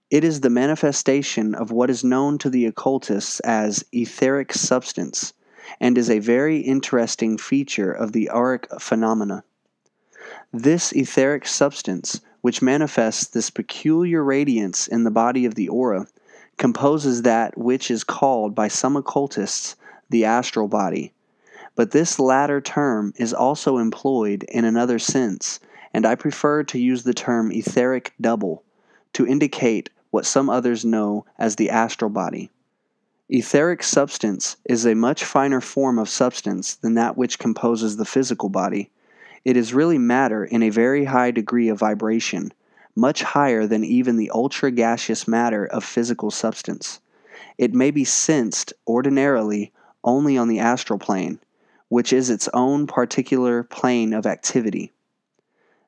It is the manifestation of what is known to the occultists as etheric substance, and is a very interesting feature of the auric phenomena. This etheric substance, which manifests this peculiar radiance in the body of the aura, composes that which is called by some occultists the astral body. But this latter term is also employed in another sense, and I prefer to use the term etheric double to indicate what some others know as the astral body. Etheric substance is a much finer form of substance than that which composes the physical body. It is really matter in a very high degree of vibration, much higher than even the ultra-gaseous matter of physical substance. It may be sensed ordinarily only on the astral plane, which is its own particular plane of activity.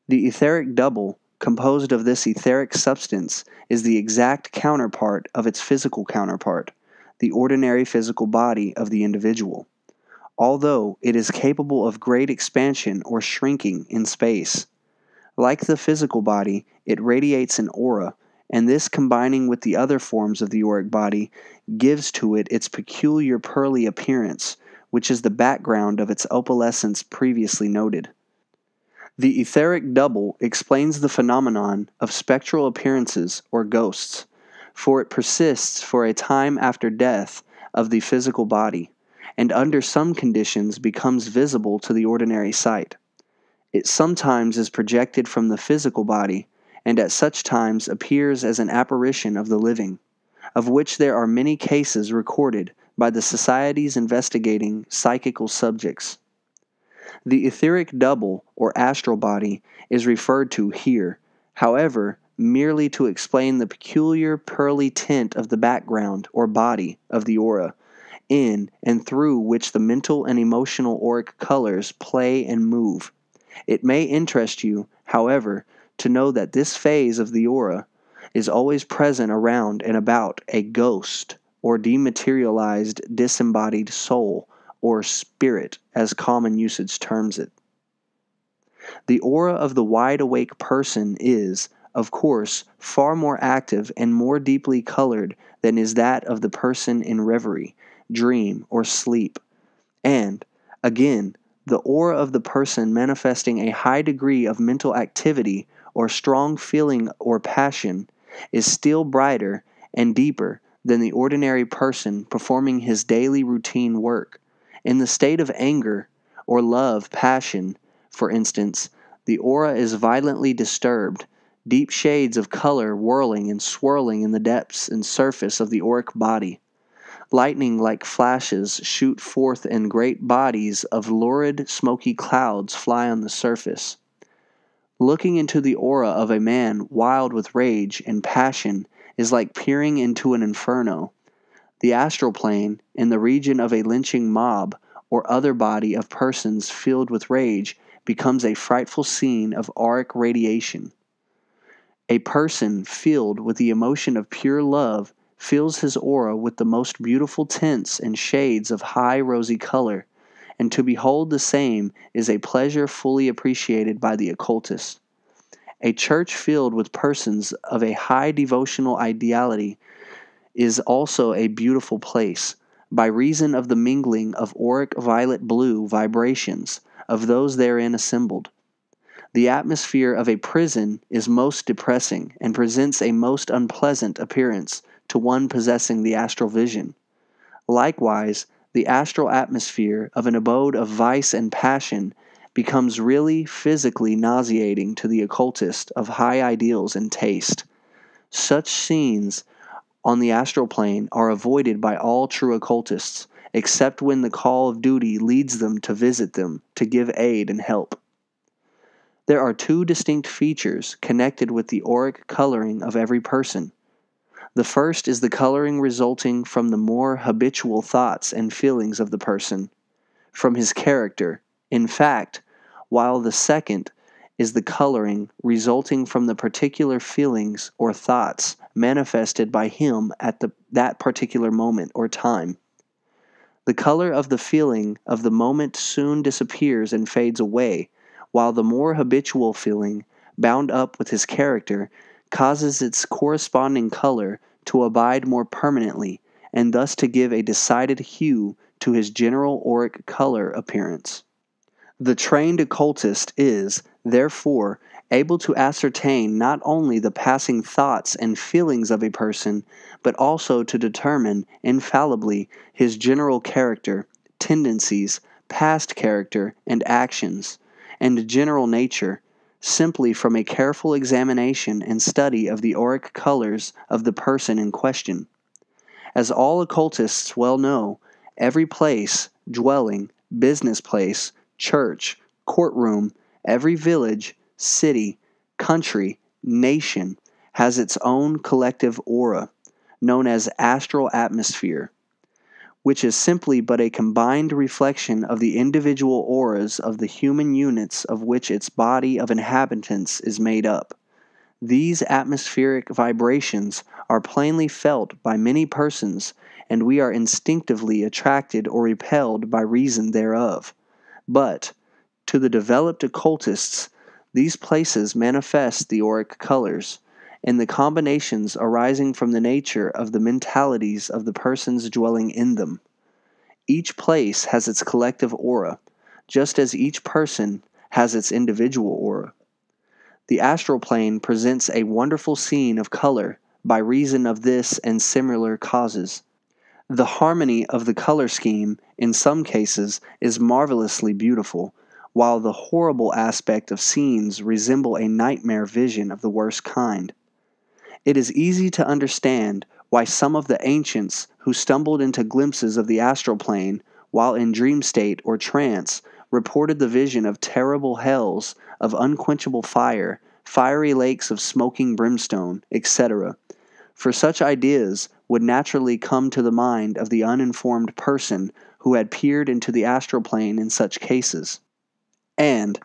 The etheric double, composed of this etheric substance, is the exact counterpart of its physical counterpart, the ordinary physical body of the individual, although it is capable of great expansion or shrinking in space. Like the physical body, it radiates an aura, and this combining with the other forms of the auric body gives to it its peculiar pearly appearance, which is the background of its opalescence previously noted. The etheric double explains the phenomenon of spectral appearances or ghosts, for it persists for a time after death of the physical body, and under some conditions becomes visible to the ordinary sight. It sometimes is projected from the physical body, and at such times appears as an apparition of the living, of which there are many cases recorded by the societies investigating psychical subjects. The etheric double, or astral body, is referred to here, however, merely to explain the peculiar pearly tint of the background, or body, of the aura, in and through which the mental and emotional auric colors play and move. It may interest you, however, to know that this phase of the aura is always present around and about a ghost or dematerialized disembodied soul or spirit, as common usage terms it. The aura of the wide-awake person is, of course, far more active and more deeply colored than is that of the person in reverie, dream, or sleep. And, again, the aura of the person manifesting a high degree of mental activity or strong feeling or passion is still brighter and deeper than the ordinary person performing his daily routine work. In the state of anger or love passion, for instance, the aura is violently disturbed, deep shades of color whirling and swirling in the depths and surface of the auric body. Lightning like flashes shoot forth and great bodies of lurid smoky clouds fly on the surface. Looking into the aura of a man wild with rage and passion is like peering into an inferno. The astral plane, in the region of a lynching mob or other body of persons filled with rage, becomes a frightful scene of auric radiation. A person filled with the emotion of pure love fills his aura with the most beautiful tints and shades of high rosy color, and to behold the same is a pleasure fully appreciated by the occultist. A church filled with persons of a high devotional ideality is also a beautiful place, by reason of the mingling of auric violet-blue vibrations of those therein assembled. The atmosphere of a prison is most depressing, and presents a most unpleasant appearance to one possessing the astral vision. Likewise, the astral atmosphere of an abode of vice and passion becomes really physically nauseating to the occultist of high ideals and taste. Such scenes on the astral plane are avoided by all true occultists, except when the call of duty leads them to visit them to give aid and help. There are two distinct features connected with the auric coloring of every person. The first is the coloring resulting from the more habitual thoughts and feelings of the person, from his character, in fact, while the second is the coloring resulting from the particular feelings or thoughts manifested by him at that particular moment or time. The color of the feeling of the moment soon disappears and fades away, while the more habitual feeling, bound up with his character, causes its corresponding color to abide more permanently, and thus to give a decided hue to his general auric color appearance. The trained occultist is, therefore, able to ascertain not only the passing thoughts and feelings of a person, but also to determine infallibly his general character, tendencies, past character and actions, and general nature, simply from a careful examination and study of the auric colors of the person in question. As all occultists well know, every place, dwelling, business place, church, courtroom, every village, city, country, nation, has its own collective aura, known as astral atmosphere, which is simply but a combined reflection of the individual auras of the human units of which its body of inhabitants is made up. These atmospheric vibrations are plainly felt by many persons, and we are instinctively attracted or repelled by reason thereof. But, to the developed occultists, these places manifest the auric colors, and the combinations arising from the nature of the mentalities of the persons dwelling in them. Each place has its collective aura, just as each person has its individual aura. The astral plane presents a wonderful scene of color by reason of this and similar causes. The harmony of the color scheme, in some cases, is marvelously beautiful, while the horrible aspect of scenes resemble a nightmare vision of the worst kind. It is easy to understand why some of the ancients who stumbled into glimpses of the astral plane while in dream state or trance reported the vision of terrible hells of unquenchable fire, fiery lakes of smoking brimstone, etc. For such ideas would naturally come to the mind of the uninformed person who had peered into the astral plane in such cases. And,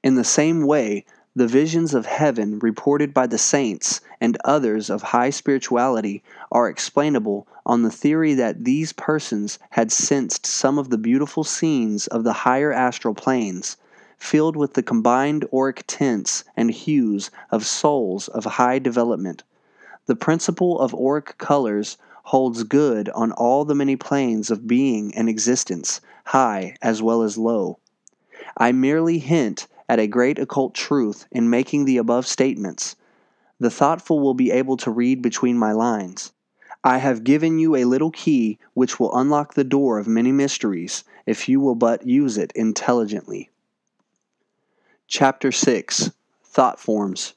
in the same way, the visions of heaven reported by the saints and others of high spirituality are explainable on the theory that these persons had sensed some of the beautiful scenes of the higher astral planes, filled with the combined auric tints and hues of souls of high development. The principle of auric colors holds good on all the many planes of being and existence, high as well as low. I merely hint at a great occult truth in making the above statements. The thoughtful will be able to read between my lines. I have given you a little key which will unlock the door of many mysteries, if you will but use it intelligently. Chapter 6. Thought Forms.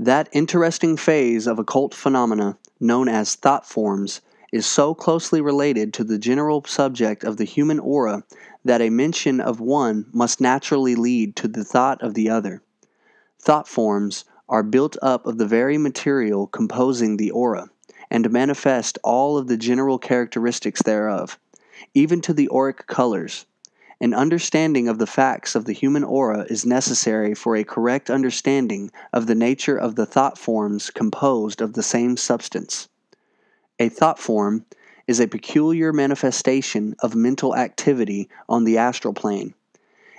That interesting phase of occult phenomena, known as thought forms, is so closely related to the general subject of the human aura that a mention of one must naturally lead to the thought of the other. Thought forms are built up of the very material composing the aura, and manifest all of the general characteristics thereof, even to the auric colors. An understanding of the facts of the human aura is necessary for a correct understanding of the nature of the thought forms composed of the same substance. A thought form is a peculiar manifestation of mental activity on the astral plane.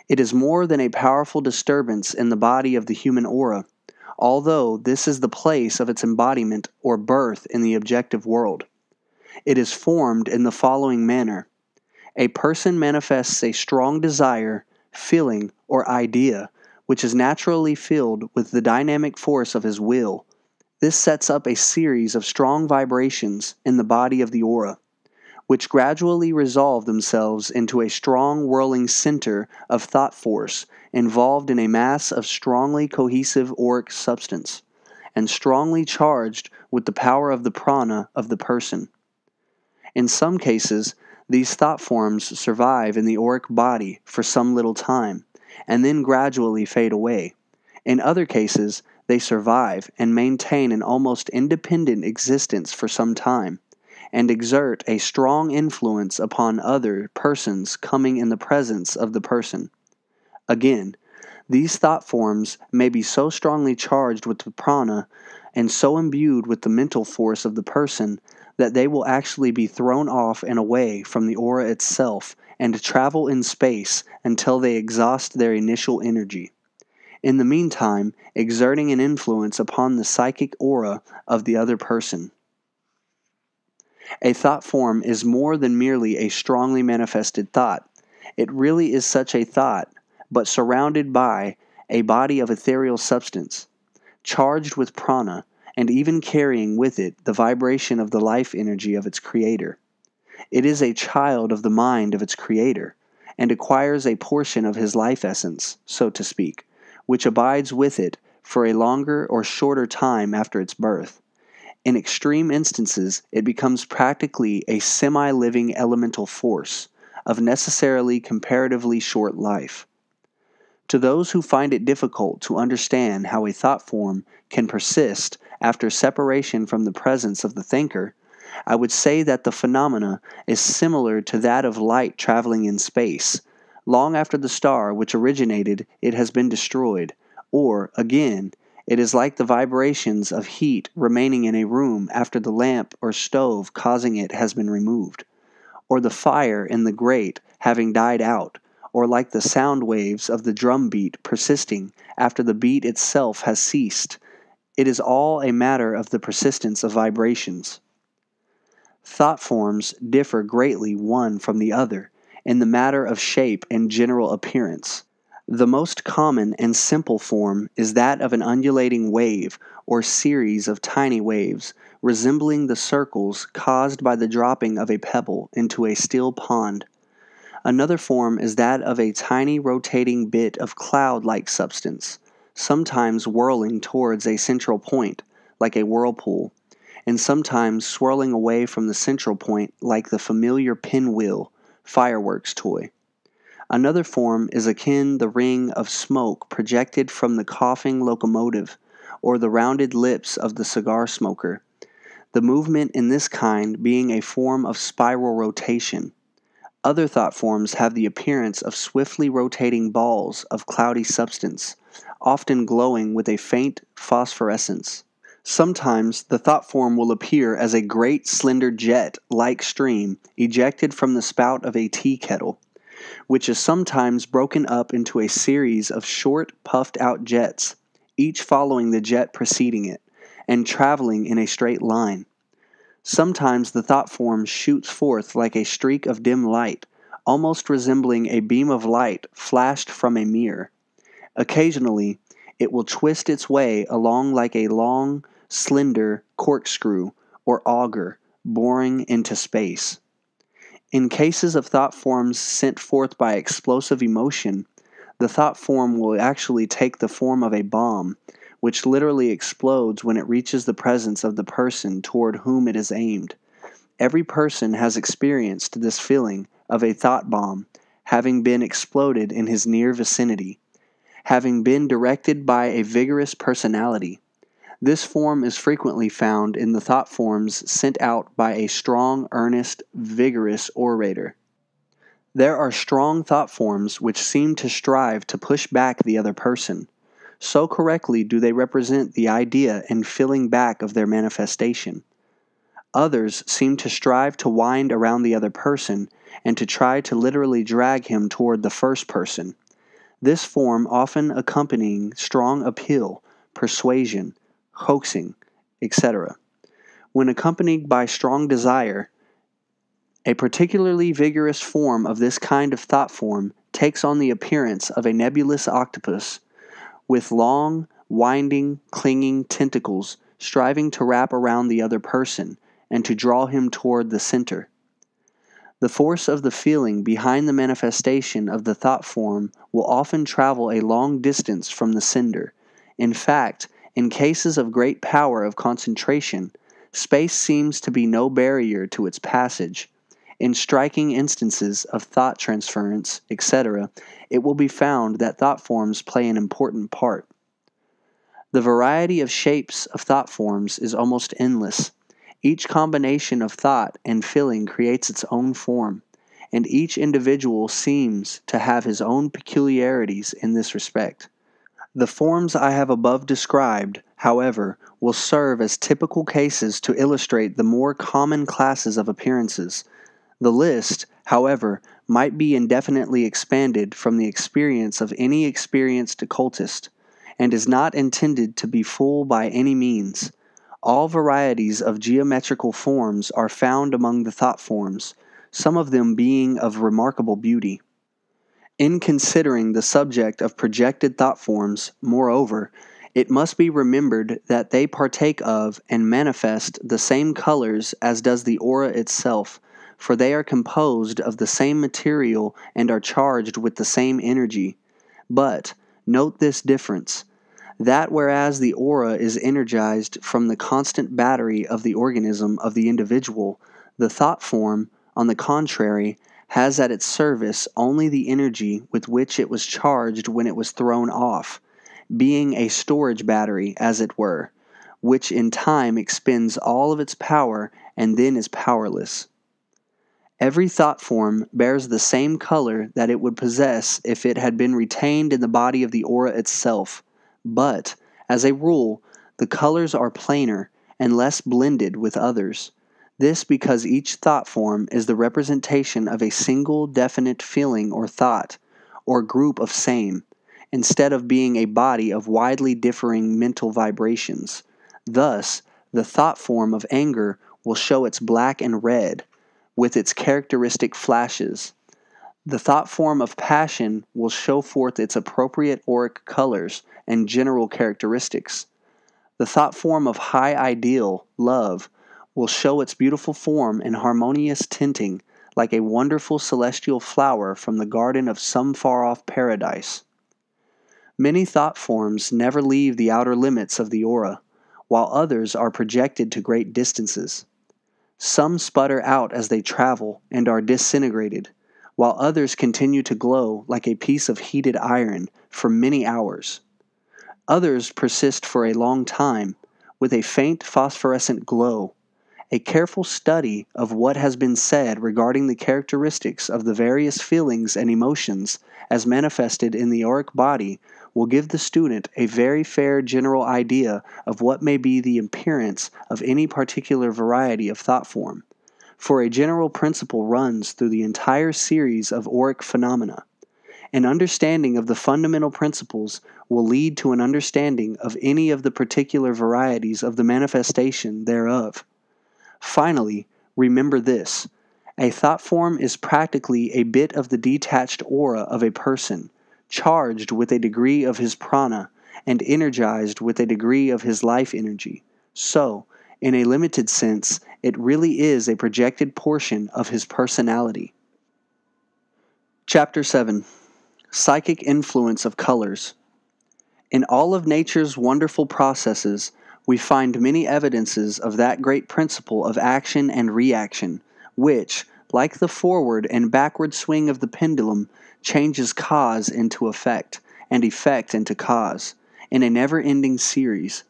It is more than a powerful disturbance in the body of the human aura, although this is the place of its embodiment or birth in the objective world. It is formed in the following manner. A person manifests a strong desire, feeling, or idea, which is naturally filled with the dynamic force of his will. This sets up a series of strong vibrations in the body of the aura, which gradually resolve themselves into a strong whirling center of thought force involved in a mass of strongly cohesive auric substance, and strongly charged with the power of the prana of the person. In some cases, these thought forms survive in the auric body for some little time, and then gradually fade away. In other cases, they survive and maintain an almost independent existence for some time, and exert a strong influence upon other persons coming in the presence of the person. Again, these thought forms may be so strongly charged with the prana and so imbued with the mental force of the person that they will actually be thrown off and away from the aura itself and travel in space until they exhaust their initial energy, in the meantime exerting an influence upon the psychic aura of the other person. A thought form is more than merely a strongly manifested thought. It really is such a thought, but surrounded by a body of ethereal substance, charged with prana, and even carrying with it the vibration of the life energy of its creator. It is a child of the mind of its creator, and acquires a portion of his life essence, so to speak, which abides with it for a longer or shorter time after its birth. In extreme instances, it becomes practically a semi-living elemental force of necessarily comparatively short life. To those who find it difficult to understand how a thought form can persist after separation from the presence of the thinker, I would say that the phenomena is similar to that of light traveling in space. Long after the star which originated it has been destroyed, or, again, it is like the vibrations of heat remaining in a room after the lamp or stove causing it has been removed, or the fire in the grate having died out, or like the sound waves of the drum beat persisting after the beat itself has ceased. It is all a matter of the persistence of vibrations. Thought forms differ greatly one from the other in the matter of shape and general appearance. The most common and simple form is that of an undulating wave or series of tiny waves resembling the circles caused by the dropping of a pebble into a still pond. Another form is that of a tiny rotating bit of cloud-like substance, sometimes whirling towards a central point, like a whirlpool, and sometimes swirling away from the central point like the familiar pinwheel, fireworks toy. Another form is akin the ring of smoke projected from the coughing locomotive, or the rounded lips of the cigar smoker, the movement in this kind being a form of spiral rotation. Other thought forms have the appearance of swiftly rotating balls of cloudy substance, often glowing with a faint phosphorescence. Sometimes the thought form will appear as a great slender jet-like stream ejected from the spout of a tea kettle, which is sometimes broken up into a series of short, puffed-out jets, each following the jet preceding it, and traveling in a straight line. Sometimes the thought form shoots forth like a streak of dim light, almost resembling a beam of light flashed from a mirror. Occasionally, it will twist its way along like a long, slender corkscrew or auger boring into space. In cases of thought forms sent forth by explosive emotion, the thought form will actually take the form of a bomb, which literally explodes when it reaches the presence of the person toward whom it is aimed. Every person has experienced this feeling of a thought bomb having been exploded in his near vicinity, having been directed by a vigorous personality. This form is frequently found in the thought forms sent out by a strong, earnest, vigorous orator. There are strong thought forms which seem to strive to push back the other person. So correctly do they represent the idea and feeling back of their manifestation. Others seem to strive to wind around the other person and to try to literally drag him toward the first person. This form often accompanying strong appeal, persuasion, coaxing, etc. When accompanied by strong desire, a particularly vigorous form of this kind of thought form takes on the appearance of a nebulous octopus with long, winding, clinging tentacles striving to wrap around the other person and to draw him toward the center. The force of the feeling behind the manifestation of the thought form will often travel a long distance from the sender. In fact, in cases of great power of concentration, space seems to be no barrier to its passage. In striking instances of thought transference, etc., it will be found that thought forms play an important part. The variety of shapes of thought forms is almost endless. Each combination of thought and feeling creates its own form, and each individual seems to have his own peculiarities in this respect. The forms I have above described, however, will serve as typical cases to illustrate the more common classes of appearances. The list, however, might be indefinitely expanded from the experience of any experienced occultist, and is not intended to be full by any means. All varieties of geometrical forms are found among the thought forms, some of them being of remarkable beauty. In considering the subject of projected thought forms, moreover, it must be remembered that they partake of and manifest the same colors as does the aura itself, for they are composed of the same material and are charged with the same energy. But, note this difference, that whereas the aura is energized from the constant battery of the organism of the individual, the thought form, on the contrary, has at its service only the energy with which it was charged when it was thrown off, being a storage battery, as it were, which in time expends all of its power and then is powerless. Every thought form bears the same color that it would possess if it had been retained in the body of the aura itself, but, as a rule, the colors are plainer and less blended with others. This because each thought form is the representation of a single definite feeling or thought, or group of same, instead of being a body of widely differing mental vibrations. Thus, the thought form of anger will show its black and red, with its characteristic flashes. The thought form of passion will show forth its appropriate auric colors and general characteristics. The thought form of high ideal, love, will show its beautiful form and harmonious tinting like a wonderful celestial flower from the garden of some far-off paradise. Many thought forms never leave the outer limits of the aura, while others are projected to great distances. Some sputter out as they travel and are disintegrated, while others continue to glow like a piece of heated iron for many hours. Others persist for a long time, with a faint phosphorescent glow. A careful study of what has been said regarding the characteristics of the various feelings and emotions as manifested in the auric body will give the student a very fair general idea of what may be the appearance of any particular variety of thought form, for a general principle runs through the entire series of auric phenomena. An understanding of the fundamental principles will lead to an understanding of any of the particular varieties of the manifestation thereof. Finally, remember this. A thought form is practically a bit of the detached aura of a person, charged with a degree of his prana and energized with a degree of his life energy. So, in a limited sense, it really is a projected portion of his personality. Chapter 7. Psychic Influence of Colors. In all of nature's wonderful processes, we find many evidences of that great principle of action and reaction, which, like the forward and backward swing of the pendulum, changes cause into effect, and effect into cause, in a never-ending series.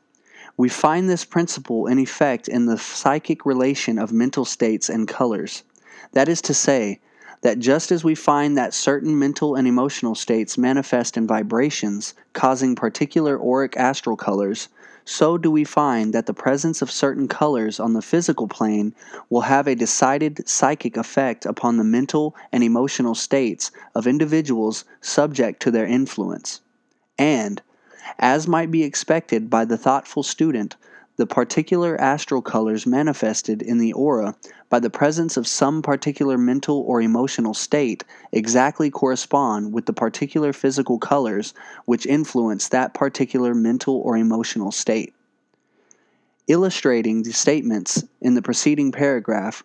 We find this principle in effect in the psychic relation of mental states and colors. That is to say, that just as we find that certain mental and emotional states manifest in vibrations, causing particular auric astral colors, so do we find that the presence of certain colors on the physical plane will have a decided psychic effect upon the mental and emotional states of individuals subject to their influence. And, as might be expected by the thoughtful student, the particular astral colors manifested in the aura by the presence of some particular mental or emotional state exactly correspond with the particular physical colors which influence that particular mental or emotional state. Illustrating the statements in the preceding paragraph,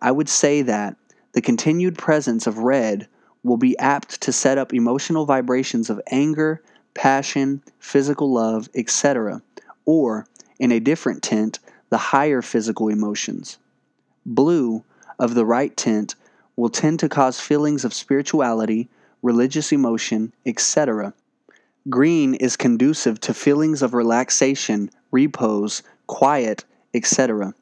I would say that the continued presence of red will be apt to set up emotional vibrations of anger, passion, physical love, etc., or, in a different tint, the higher physical emotions. Blue, of the right tint, will tend to cause feelings of spirituality, religious emotion, etc. Green is conducive to feelings of relaxation, repose, quiet, etc.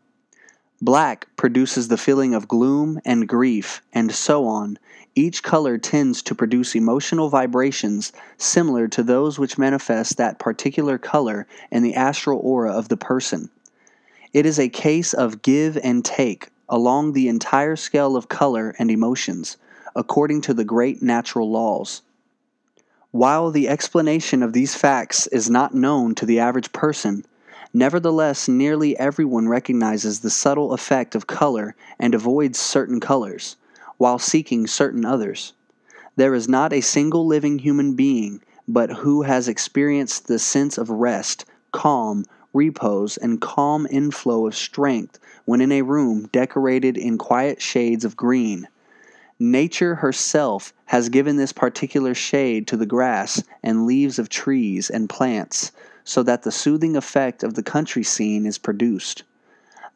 Black produces the feeling of gloom and grief, and so on. Each color tends to produce emotional vibrations similar to those which manifest that particular color in the astral aura of the person. It is a case of give and take along the entire scale of color and emotions, according to the great natural laws. While the explanation of these facts is not known to the average person, nevertheless nearly everyone recognizes the subtle effect of color and avoids certain colors, while seeking certain others. There is not a single living human being but who has experienced the sense of rest, calm, repose, and calm inflow of strength when in a room decorated in quiet shades of green. Nature herself has given this particular shade to the grass and leaves of trees and plants, so that the soothing effect of the country scene is produced.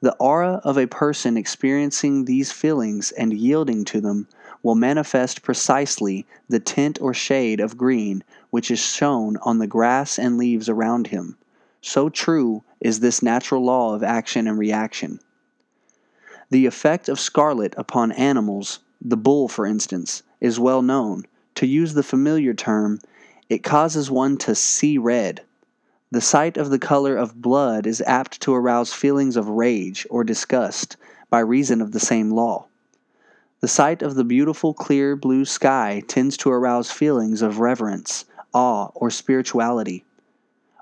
The aura of a person experiencing these feelings and yielding to them will manifest precisely the tint or shade of green which is shown on the grass and leaves around him. So true is this natural law of action and reaction. The effect of scarlet upon animals, the bull for instance, is well known. To use the familiar term, it causes one to see red. The sight of the color of blood is apt to arouse feelings of rage or disgust by reason of the same law. The sight of the beautiful clear blue sky tends to arouse feelings of reverence, awe, or spirituality.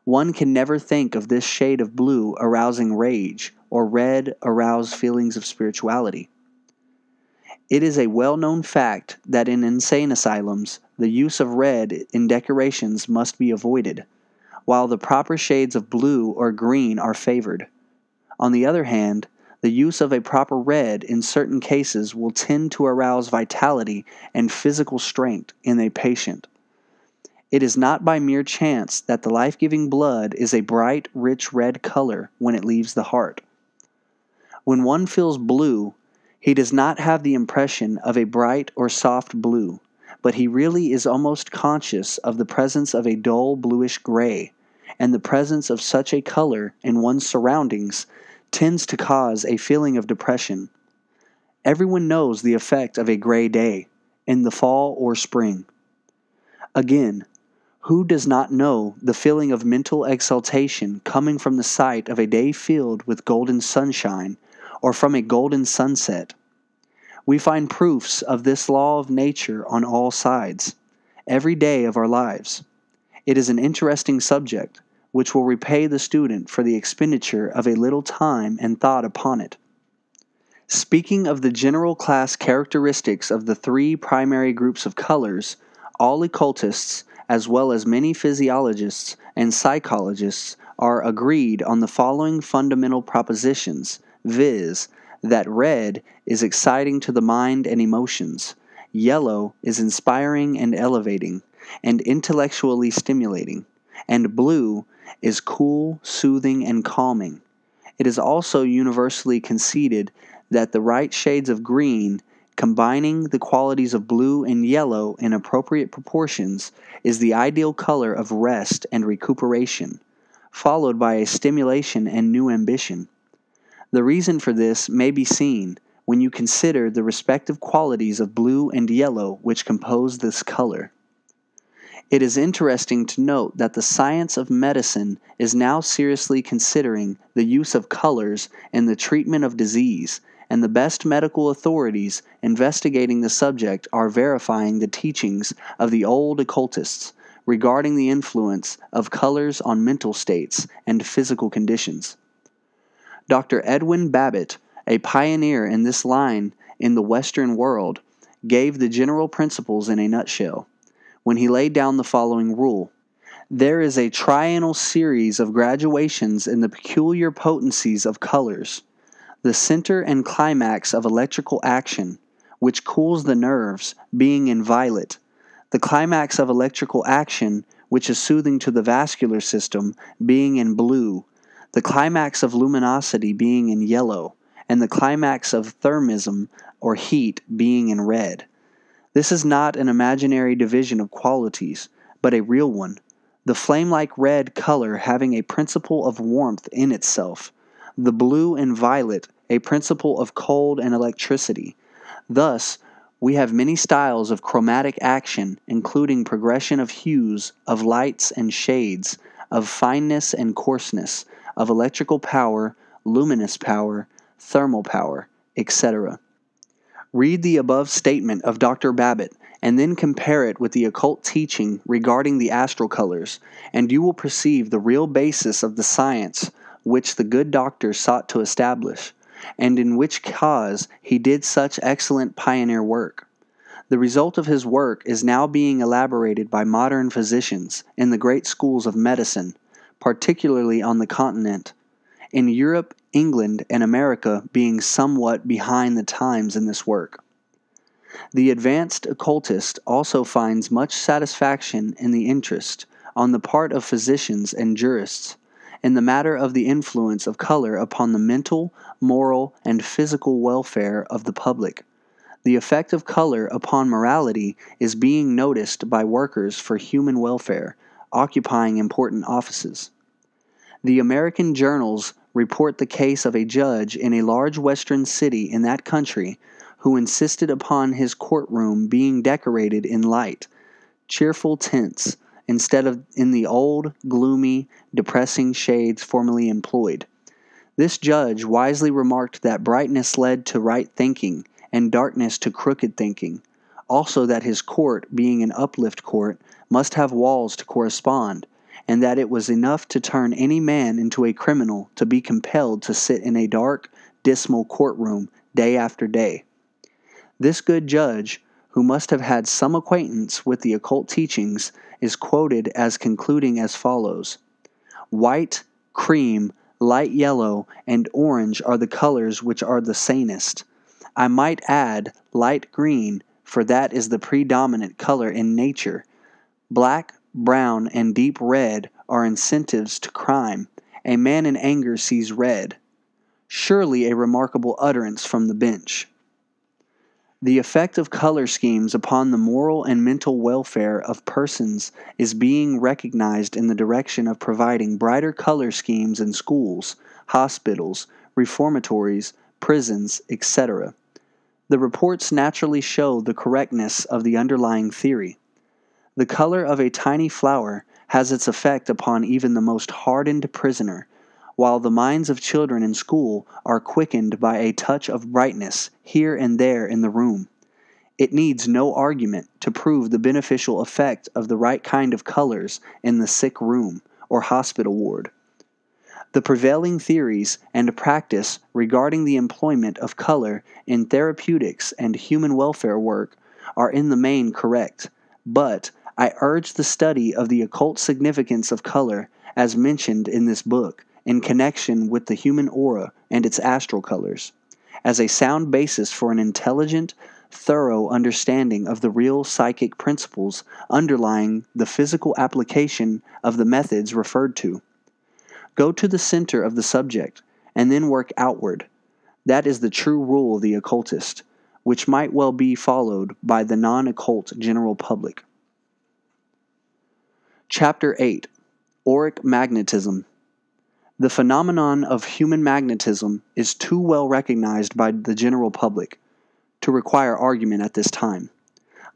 One can never think of this shade of blue arousing rage, or red arouse feelings of spirituality. It is a well-known fact that in insane asylums, the use of red in decorations must be avoided, while the proper shades of blue or green are favored. On the other hand, the use of a proper red in certain cases will tend to arouse vitality and physical strength in a patient. It is not by mere chance that the life-giving blood is a bright, rich red color when it leaves the heart. When one feels blue, he does not have the impression of a bright or soft blue, but he really is almost conscious of the presence of a dull bluish gray, and the presence of such a color in one's surroundings tends to cause a feeling of depression. Everyone knows the effect of a gray day, in the fall or spring. Again, who does not know the feeling of mental exaltation coming from the sight of a day filled with golden sunshine, or from a golden sunset? We find proofs of this law of nature on all sides, every day of our lives. It is an interesting subject, which will repay the student for the expenditure of a little time and thought upon it. Speaking of the general class characteristics of the three primary groups of colors, all occultists, as well as many physiologists and psychologists, are agreed on the following fundamental propositions, viz., that red is exciting to the mind and emotions, yellow is inspiring and elevating, and intellectually stimulating, and blue is cool, soothing, and calming. It is also universally conceded that the right shades of green, combining the qualities of blue and yellow in appropriate proportions, is the ideal color of rest and recuperation, followed by a stimulation and new ambition. The reason for this may be seen when you consider the respective qualities of blue and yellow which compose this color. It is interesting to note that the science of medicine is now seriously considering the use of colors in the treatment of disease, and the best medical authorities investigating the subject are verifying the teachings of the old occultists regarding the influence of colors on mental states and physical conditions. Dr. Edwin Babbitt, a pioneer in this line in the Western world, gave the general principles in a nutshell when he laid down the following rule. There is a triennial series of graduations in the peculiar potencies of colors. The center and climax of electrical action, which cools the nerves, being in violet. The climax of electrical action, which is soothing to the vascular system, being in blue. The climax of luminosity being in yellow, and the climax of thermism or heat being in red. This is not an imaginary division of qualities, but a real one, the flame-like red color having a principle of warmth in itself, the blue and violet a principle of cold and electricity. Thus, we have many styles of chromatic action, including progression of hues, of lights and shades, of fineness and coarseness, of electrical power, luminous power, thermal power, etc. Read the above statement of Dr. Babbitt, and then compare it with the occult teaching regarding the astral colors, and you will perceive the real basis of the science which the good doctor sought to establish, and in which cause he did such excellent pioneer work. The result of his work is now being elaborated by modern physicians in the great schools of medicine, particularly on the continent. In Europe, England, and America being somewhat behind the times in this work. The advanced occultist also finds much satisfaction in the interest, on the part of physicians and jurists, in the matter of the influence of color upon the mental, moral, and physical welfare of the public. The effect of color upon morality is being noticed by workers for human welfare, occupying important offices. The American journals report the case of a judge in a large western city in that country who insisted upon his courtroom being decorated in light, cheerful tints, instead of in the old, gloomy, depressing shades formerly employed. This judge wisely remarked that brightness led to right thinking, and darkness to crooked thinking. Also that his court, being an uplift court, must have walls to correspond, and that it was enough to turn any man into a criminal to be compelled to sit in a dark, dismal courtroom day after day. This good judge, who must have had some acquaintance with the occult teachings, is quoted as concluding as follows: "White, cream, light yellow, and orange are the colors which are the sanest. I might add light green, for that is the predominant color in nature. Black, brown, and deep red are incentives to crime. A man in anger sees red." Surely a remarkable utterance from the bench. The effect of color schemes upon the moral and mental welfare of persons is being recognized in the direction of providing brighter color schemes in schools, hospitals, reformatories, prisons, etc. The reports naturally show the correctness of the underlying theory. The color of a tiny flower has its effect upon even the most hardened prisoner, while the minds of children in school are quickened by a touch of brightness here and there in the room. It needs no argument to prove the beneficial effect of the right kind of colors in the sick room or hospital ward. The prevailing theories and practice regarding the employment of color in therapeutics and human welfare work are in the main correct, but I urge the study of the occult significance of color as mentioned in this book, in connection with the human aura and its astral colors, as a sound basis for an intelligent, thorough understanding of the real psychic principles underlying the physical application of the methods referred to. Go to the center of the subject, and then work outward. That is the true rule of the occultist, which might well be followed by the non-occult general public. Chapter 8. Auric Magnetism. The phenomenon of human magnetism is too well recognized by the general public to require argument at this time.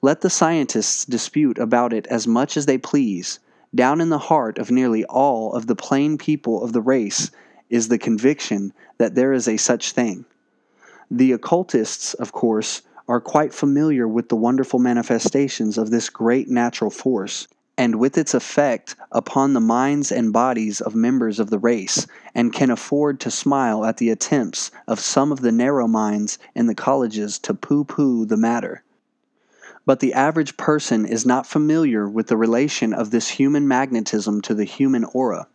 Let the scientists dispute about it as much as they please. Down in the heart of nearly all of the plain people of the race is the conviction that there is a such thing. The occultists, of course, are quite familiar with the wonderful manifestations of this great natural force, and with its effect upon the minds and bodies of members of the race, and can afford to smile at the attempts of some of the narrow minds in the colleges to pooh-pooh the matter. But the average person is not familiar with the relation of this human magnetism to the human aura.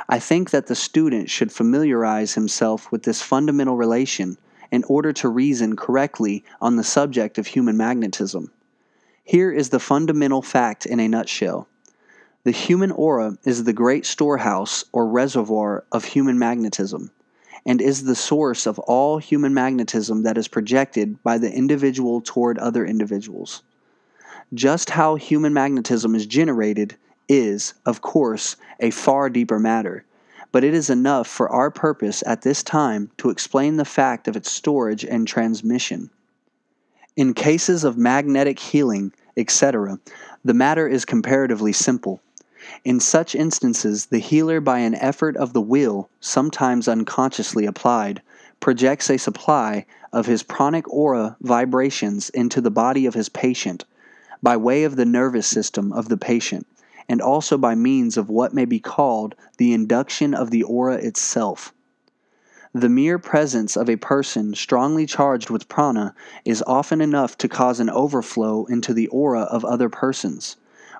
I think that the student should familiarize himself with this fundamental relation in order to reason correctly on the subject of human magnetism. Here is the fundamental fact in a nutshell. The human aura is the great storehouse or reservoir of human magnetism, and is the source of all human magnetism that is projected by the individual toward other individuals. Just how human magnetism is generated is, of course, a far deeper matter, but it is enough for our purpose at this time to explain the fact of its storage and transmission. In cases of magnetic healing, etc., the matter is comparatively simple. In such instances, the healer, by an effort of the will, sometimes unconsciously applied, projects a supply of his pranic aura vibrations into the body of his patient, by way of the nervous system of the patient, and also by means of what may be called the induction of the aura itself. The mere presence of a person strongly charged with prana is often enough to cause an overflow into the aura of other persons,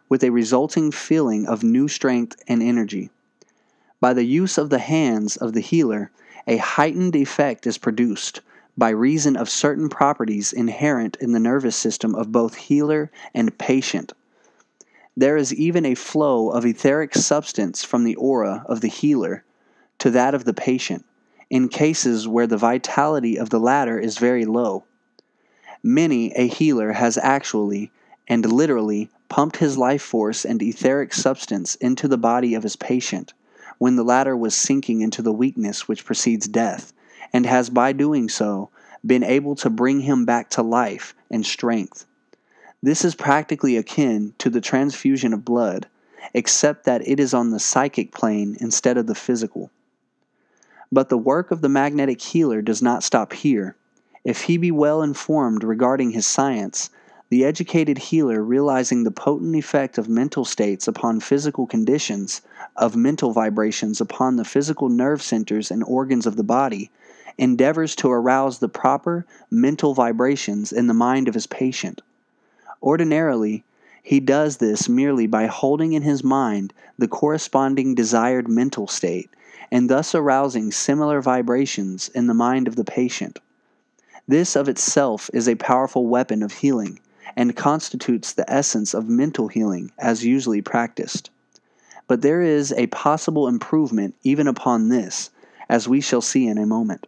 with a resulting feeling of new strength and energy. By the use of the hands of the healer, a heightened effect is produced, by reason of certain properties inherent in the nervous system of both healer and patient. There is even a flow of etheric substance from the aura of the healer to that of the patient, in cases where the vitality of the latter is very low. Many a healer has actually and literally pumped his life force and etheric substance into the body of his patient, when the latter was sinking into the weakness which precedes death, and has by doing so been able to bring him back to life and strength. This is practically akin to the transfusion of blood, except that it is on the psychic plane instead of the physical. But the work of the magnetic healer does not stop here. If he be well informed regarding his science, the educated healer, realizing the potent effect of mental states upon physical conditions, of mental vibrations upon the physical nerve centers and organs of the body, endeavors to arouse the proper mental vibrations in the mind of his patient. Ordinarily, he does this merely by holding in his mind the corresponding desired mental state, and thus arousing similar vibrations in the mind of the patient. This of itself is a powerful weapon of healing, and constitutes the essence of mental healing as usually practiced. But there is a possible improvement even upon this, as we shall see in a moment.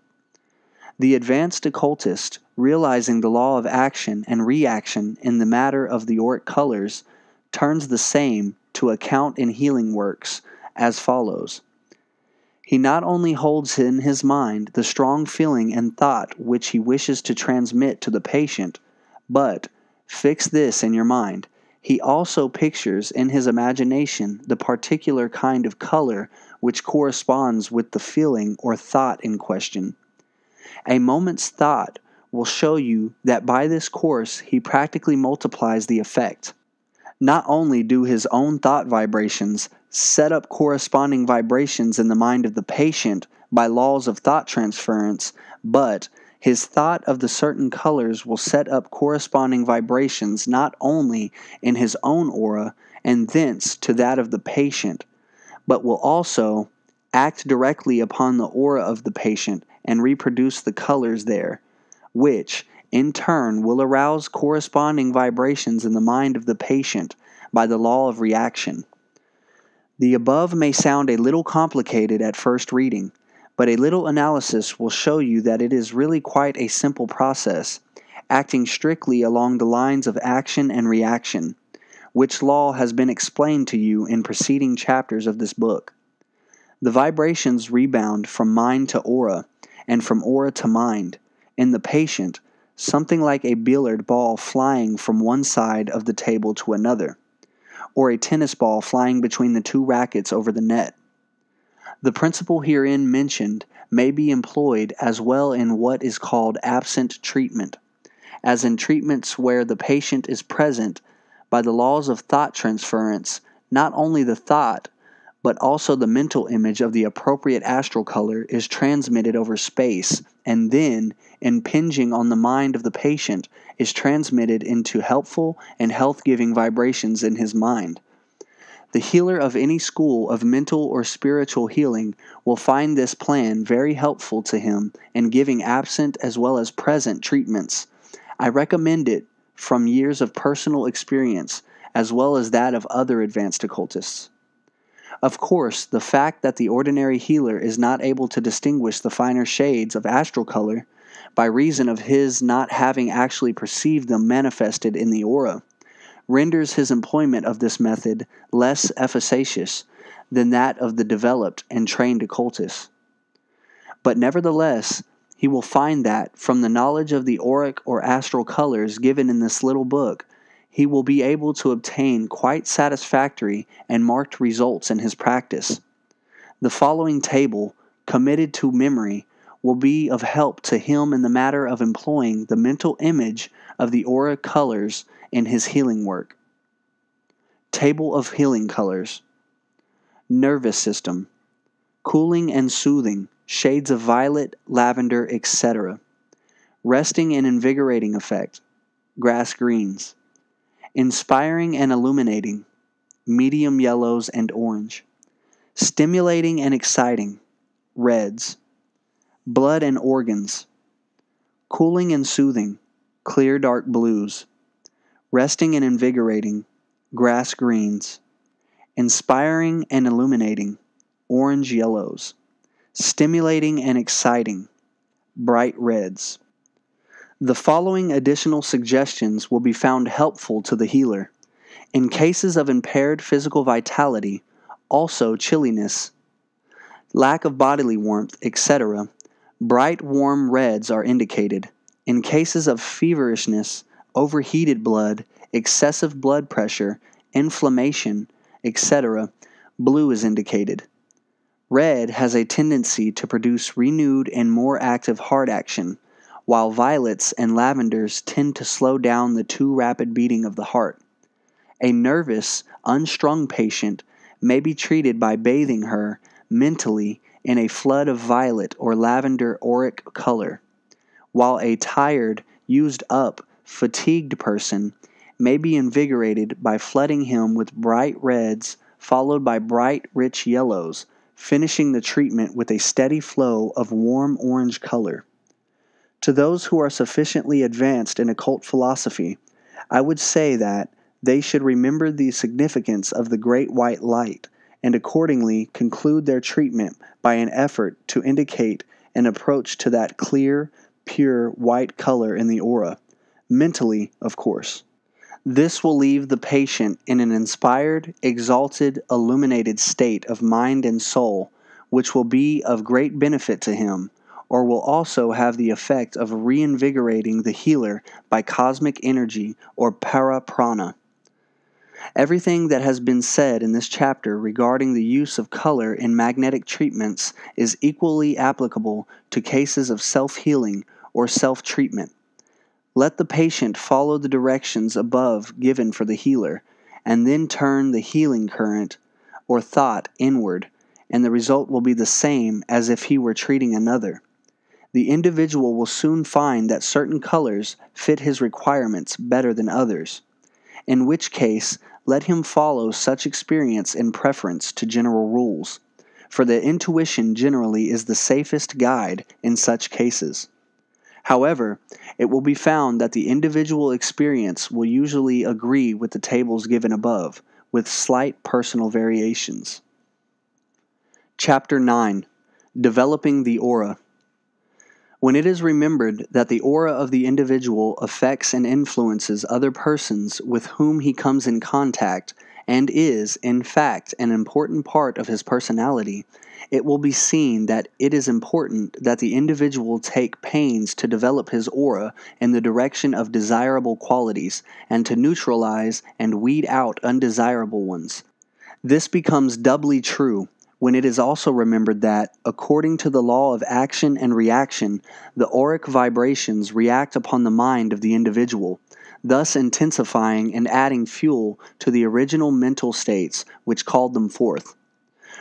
The advanced occultist, realizing the law of action and reaction in the matter of the auric colors, turns the same to account in healing works as follows. He not only holds in his mind the strong feeling and thought which he wishes to transmit to the patient, but, fix this in your mind, he also pictures in his imagination the particular kind of color which corresponds with the feeling or thought in question. A moment's thought will show you that by this course he practically multiplies the effect. Not only do his own thought vibrations set up corresponding vibrations in the mind of the patient by laws of thought transference, but his thought of the certain colors will set up corresponding vibrations not only in his own aura and thence to that of the patient, but will also act directly upon the aura of the patient and reproduce the colors there, which, in turn will arouse corresponding vibrations in the mind of the patient by the law of reaction. The above may sound a little complicated at first reading, but a little analysis will show you that it is really quite a simple process, acting strictly along the lines of action and reaction, which law has been explained to you in preceding chapters of this book. The vibrations rebound from mind to aura, and from aura to mind, in the patient, something like a billiard ball flying from one side of the table to another, or a tennis ball flying between the two rackets over the net. The principle herein mentioned may be employed as well in what is called absent treatment, as in treatments where the patient is present by the laws of thought transference, not only the thought, but also the mental image of the appropriate astral color is transmitted over space, and then, impinging on the mind of the patient, is transmitted into helpful and health-giving vibrations in his mind. The healer of any school of mental or spiritual healing will find this plan very helpful to him in giving absent as well as present treatments. I recommend it from years of personal experience as well as that of other advanced occultists. Of course, the fact that the ordinary healer is not able to distinguish the finer shades of astral color by reason of his not having actually perceived them manifested in the aura, renders his employment of this method less efficacious than that of the developed and trained occultist. But nevertheless, he will find that, from the knowledge of the auric or astral colors given in this little book, he will be able to obtain quite satisfactory and marked results in his practice. The following table, committed to memory, will be of help to him in the matter of employing the mental image of the aura colors in his healing work. Table of healing colors. Nervous system. Cooling and soothing, shades of violet, lavender, etc. Resting and invigorating effect, grass greens. Inspiring and illuminating, medium yellows and orange. Stimulating and exciting, reds. Blood and organs. Cooling and soothing, clear dark blues. Resting and invigorating, grass greens. Inspiring and illuminating, orange yellows. Stimulating and exciting, bright reds. The following additional suggestions will be found helpful to the healer. In cases of impaired physical vitality, also chilliness, lack of bodily warmth, etc., bright warm reds are indicated. In cases of feverishness, overheated blood, excessive blood pressure, inflammation, etc., blue is indicated. Red has a tendency to produce renewed and more active heart action, while violets and lavenders tend to slow down the too rapid beating of the heart. A nervous, unstrung patient may be treated by bathing her mentally in a flood of violet or lavender auric color, while a tired, used-up, fatigued person may be invigorated by flooding him with bright reds followed by bright, rich yellows, finishing the treatment with a steady flow of warm orange color. To those who are sufficiently advanced in occult philosophy, I would say that they should remember the significance of the great white light and accordingly conclude their treatment by an effort to indicate an approach to that clear, pure white color in the aura, mentally, of course. This will leave the patient in an inspired, exalted, illuminated state of mind and soul, which will be of great benefit to him, or will also have the effect of reinvigorating the healer by cosmic energy or para-prana. Everything that has been said in this chapter regarding the use of color in magnetic treatments is equally applicable to cases of self-healing or self-treatment. Let the patient follow the directions above given for the healer, and then turn the healing current or thought inward, and the result will be the same as if he were treating another. The individual will soon find that certain colors fit his requirements better than others, in which case let him follow such experience in preference to general rules, for the intuition generally is the safest guide in such cases. However, it will be found that the individual experience will usually agree with the tables given above, with slight personal variations. Chapter 9. Developing the Aura. When it is remembered that the aura of the individual affects and influences other persons with whom he comes in contact, and is, in fact, an important part of his personality, it will be seen that it is important that the individual take pains to develop his aura in the direction of desirable qualities, and to neutralize and weed out undesirable ones. This becomes doubly true when it is also remembered that, according to the law of action and reaction, the auric vibrations react upon the mind of the individual, thus intensifying and adding fuel to the original mental states which called them forth.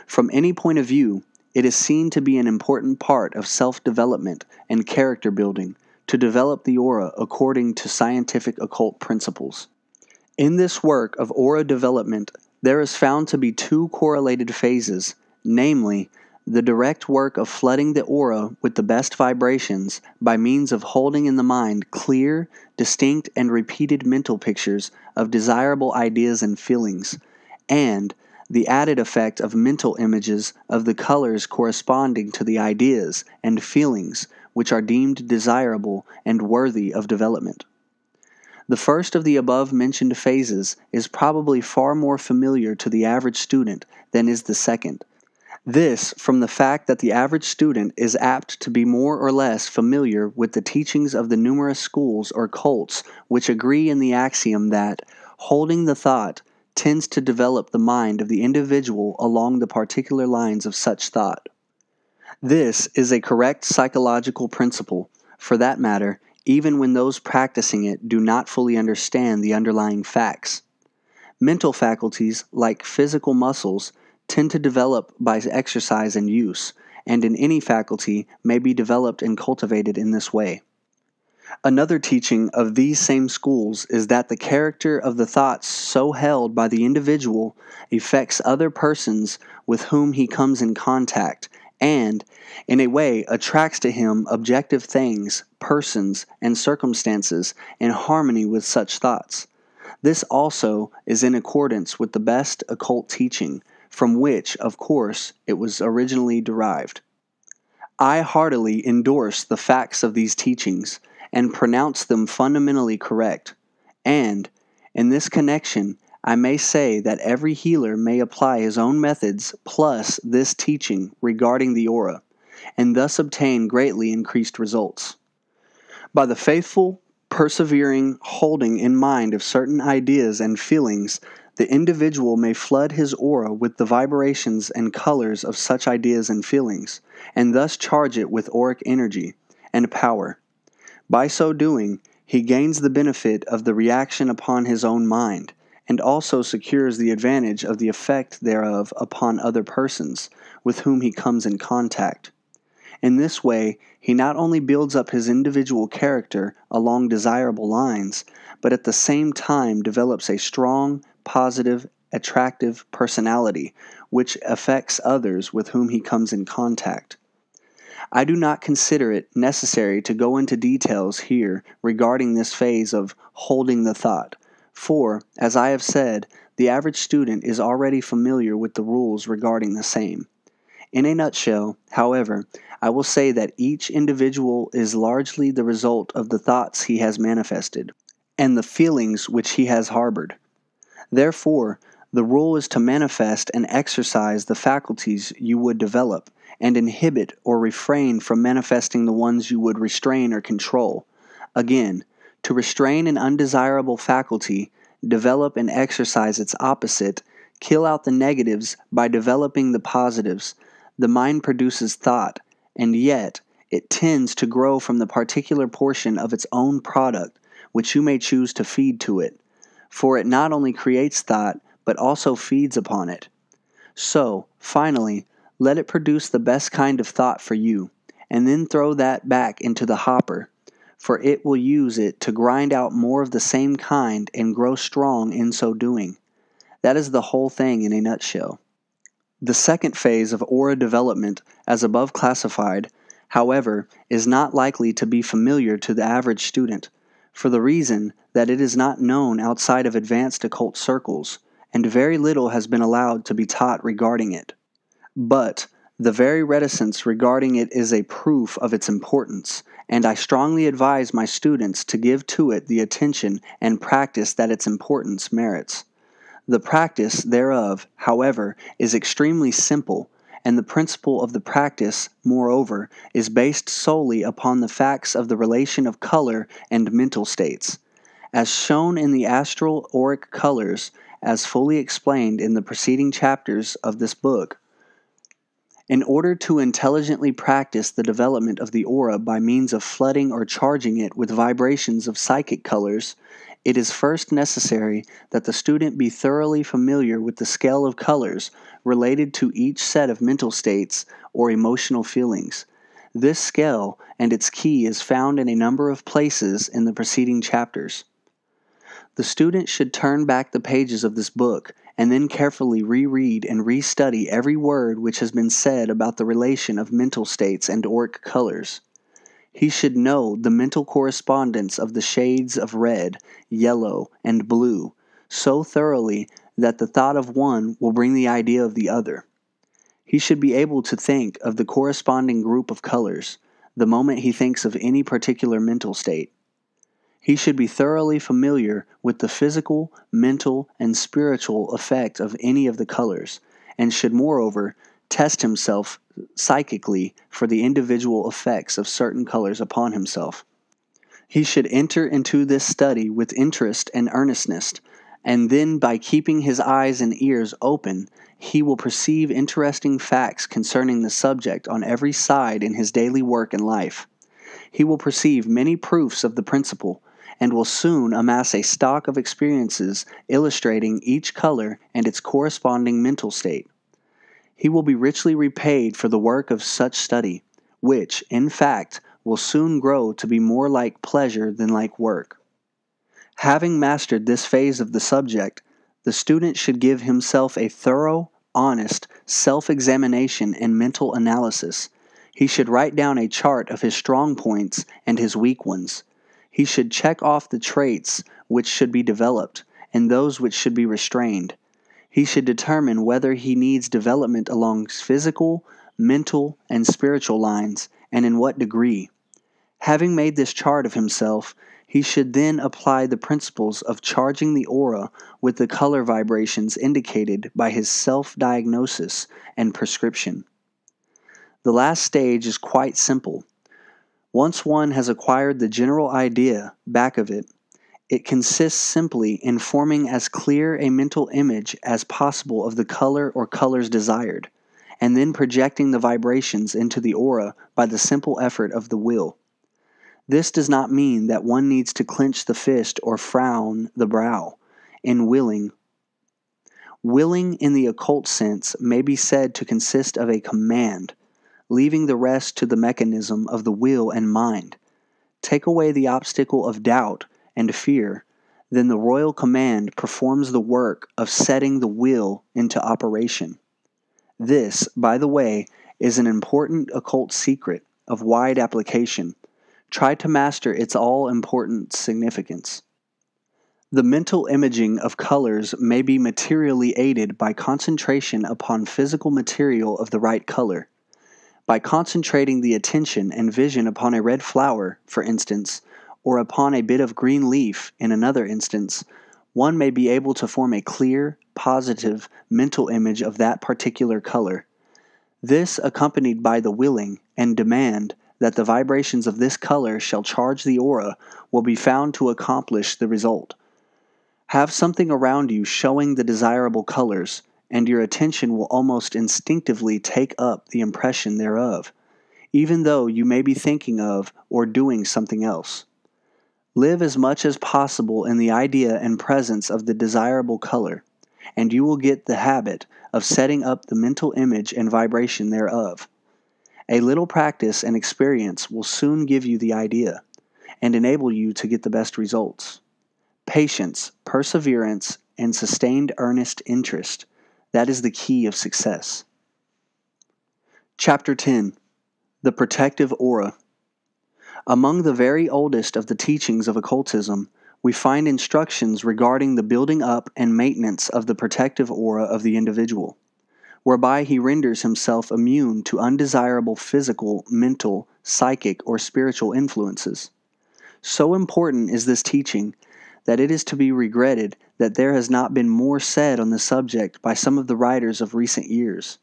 From any point of view, it is seen to be an important part of self-development and character building to develop the aura according to scientific occult principles. In this work of aura development, there is found to be two correlated phases, namely, the direct work of flooding the aura with the best vibrations by means of holding in the mind clear, distinct, and repeated mental pictures of desirable ideas and feelings, and the added effect of mental images of the colors corresponding to the ideas and feelings which are deemed desirable and worthy of development. The first of the above-mentioned phases is probably far more familiar to the average student than is the second. This from the fact that the average student is apt to be more or less familiar with the teachings of the numerous schools or cults which agree in the axiom that holding the thought tends to develop the mind of the individual along the particular lines of such thought. This is a correct psychological principle, for that matter, even when those practicing it do not fully understand the underlying facts. Mental faculties, like physical muscles, tend to develop by exercise and use, and in any faculty may be developed and cultivated in this way. Another teaching of these same schools is that the character of the thoughts so held by the individual affects other persons with whom he comes in contact, and, in a way, attracts to him objective things, persons, and circumstances in harmony with such thoughts. This also is in accordance with the best occult teaching, from which, of course, it was originally derived. I heartily endorse the facts of these teachings, and pronounce them fundamentally correct, and, in this connection, I may say that every healer may apply his own methods plus this teaching regarding the aura, and thus obtain greatly increased results. By the faithful, persevering holding in mind of certain ideas and feelings, the individual may flood his aura with the vibrations and colors of such ideas and feelings, and thus charge it with auric energy and power. By so doing, he gains the benefit of the reaction upon his own mind, and also secures the advantage of the effect thereof upon other persons with whom he comes in contact. In this way, he not only builds up his individual character along desirable lines, but at the same time develops a strong, positive, attractive personality, which affects others with whom he comes in contact. I do not consider it necessary to go into details here regarding this phase of holding the thought, for, as I have said, the average student is already familiar with the rules regarding the same. In a nutshell, however, I will say that each individual is largely the result of the thoughts he has manifested, and the feelings which he has harbored. Therefore, the rule is to manifest and exercise the faculties you would develop, and inhibit or refrain from manifesting the ones you would restrain or control. Again, to restrain an undesirable faculty, develop and exercise its opposite, kill out the negatives by developing the positives. The mind produces thought, and yet it tends to grow from the particular portion of its own product, which you may choose to feed to it. For it not only creates thought, but also feeds upon it. So, finally, let it produce the best kind of thought for you, and then throw that back into the hopper, for it will use it to grind out more of the same kind and grow strong in so doing. That is the whole thing in a nutshell. The second phase of aura development, as above classified, however, is not likely to be familiar to the average student, for the reason that it is not known outside of advanced occult circles, and very little has been allowed to be taught regarding it. But the very reticence regarding it is a proof of its importance, and I strongly advise my students to give to it the attention and practice that its importance merits. The practice thereof, however, is extremely simple, and the principle of the practice, moreover, is based solely upon the facts of the relation of color and mental states, as shown in the astral auric colors, as fully explained in the preceding chapters of this book. In order to intelligently practice the development of the aura by means of flooding or charging it with vibrations of psychic colors, it is first necessary that the student be thoroughly familiar with the scale of colors related to each set of mental states or emotional feelings. This scale and its key is found in a number of places in the preceding chapters. The student should turn back the pages of this book and then carefully reread and restudy every word which has been said about the relation of mental states and auric colors. He should know the mental correspondence of the shades of red, yellow, and blue so thoroughly that the thought of one will bring the idea of the other. He should be able to think of the corresponding group of colors the moment he thinks of any particular mental state. He should be thoroughly familiar with the physical, mental, and spiritual effect of any of the colors, and should moreover test himself psychically for the individual effects of certain colors upon himself. He should enter into this study with interest and earnestness, and then by keeping his eyes and ears open, he will perceive interesting facts concerning the subject on every side in his daily work and life. He will perceive many proofs of the principle, and will soon amass a stock of experiences illustrating each color and its corresponding mental state. He will be richly repaid for the work of such study, which, in fact, will soon grow to be more like pleasure than like work. Having mastered this phase of the subject, the student should give himself a thorough, honest self-examination and mental analysis. He should write down a chart of his strong points and his weak ones. He should check off the traits which should be developed and those which should be restrained. He should determine whether he needs development along physical, mental, and spiritual lines, and in what degree. Having made this chart of himself, he should then apply the principles of charging the aura with the color vibrations indicated by his self-diagnosis and prescription. The last stage is quite simple. Once one has acquired the general idea back of it, it consists simply in forming as clear a mental image as possible of the color or colors desired, and then projecting the vibrations into the aura by the simple effort of the will. This does not mean that one needs to clench the fist or frown the brow in willing. Willing in the occult sense may be said to consist of a command, leaving the rest to the mechanism of the will and mind. Take away the obstacle of doubt and fear, then the royal command performs the work of setting the will into operation. This, by the way, is an important occult secret of wide application. Try to master its all-important significance. The mental imaging of colors may be materially aided by concentration upon physical material of the right color. By concentrating the attention and vision upon a red flower, for instance, or upon a bit of green leaf in another instance, one may be able to form a clear, positive mental image of that particular color. This, accompanied by the willing and demand that the vibrations of this color shall charge the aura, will be found to accomplish the result. Have something around you showing the desirable colors, and your attention will almost instinctively take up the impression thereof, even though you may be thinking of or doing something else. Live as much as possible in the idea and presence of the desirable color, and you will get the habit of setting up the mental image and vibration thereof. A little practice and experience will soon give you the idea, and enable you to get the best results. Patience, perseverance, and sustained earnest interest, that is the key of success. Chapter 10. The protective aura. Among the very oldest of the teachings of occultism, we find instructions regarding the building up and maintenance of the protective aura of the individual, whereby he renders himself immune to undesirable physical, mental, psychic, or spiritual influences. So important is this teaching that it is to be regretted that there has not been more said on the subject by some of the writers of recent years.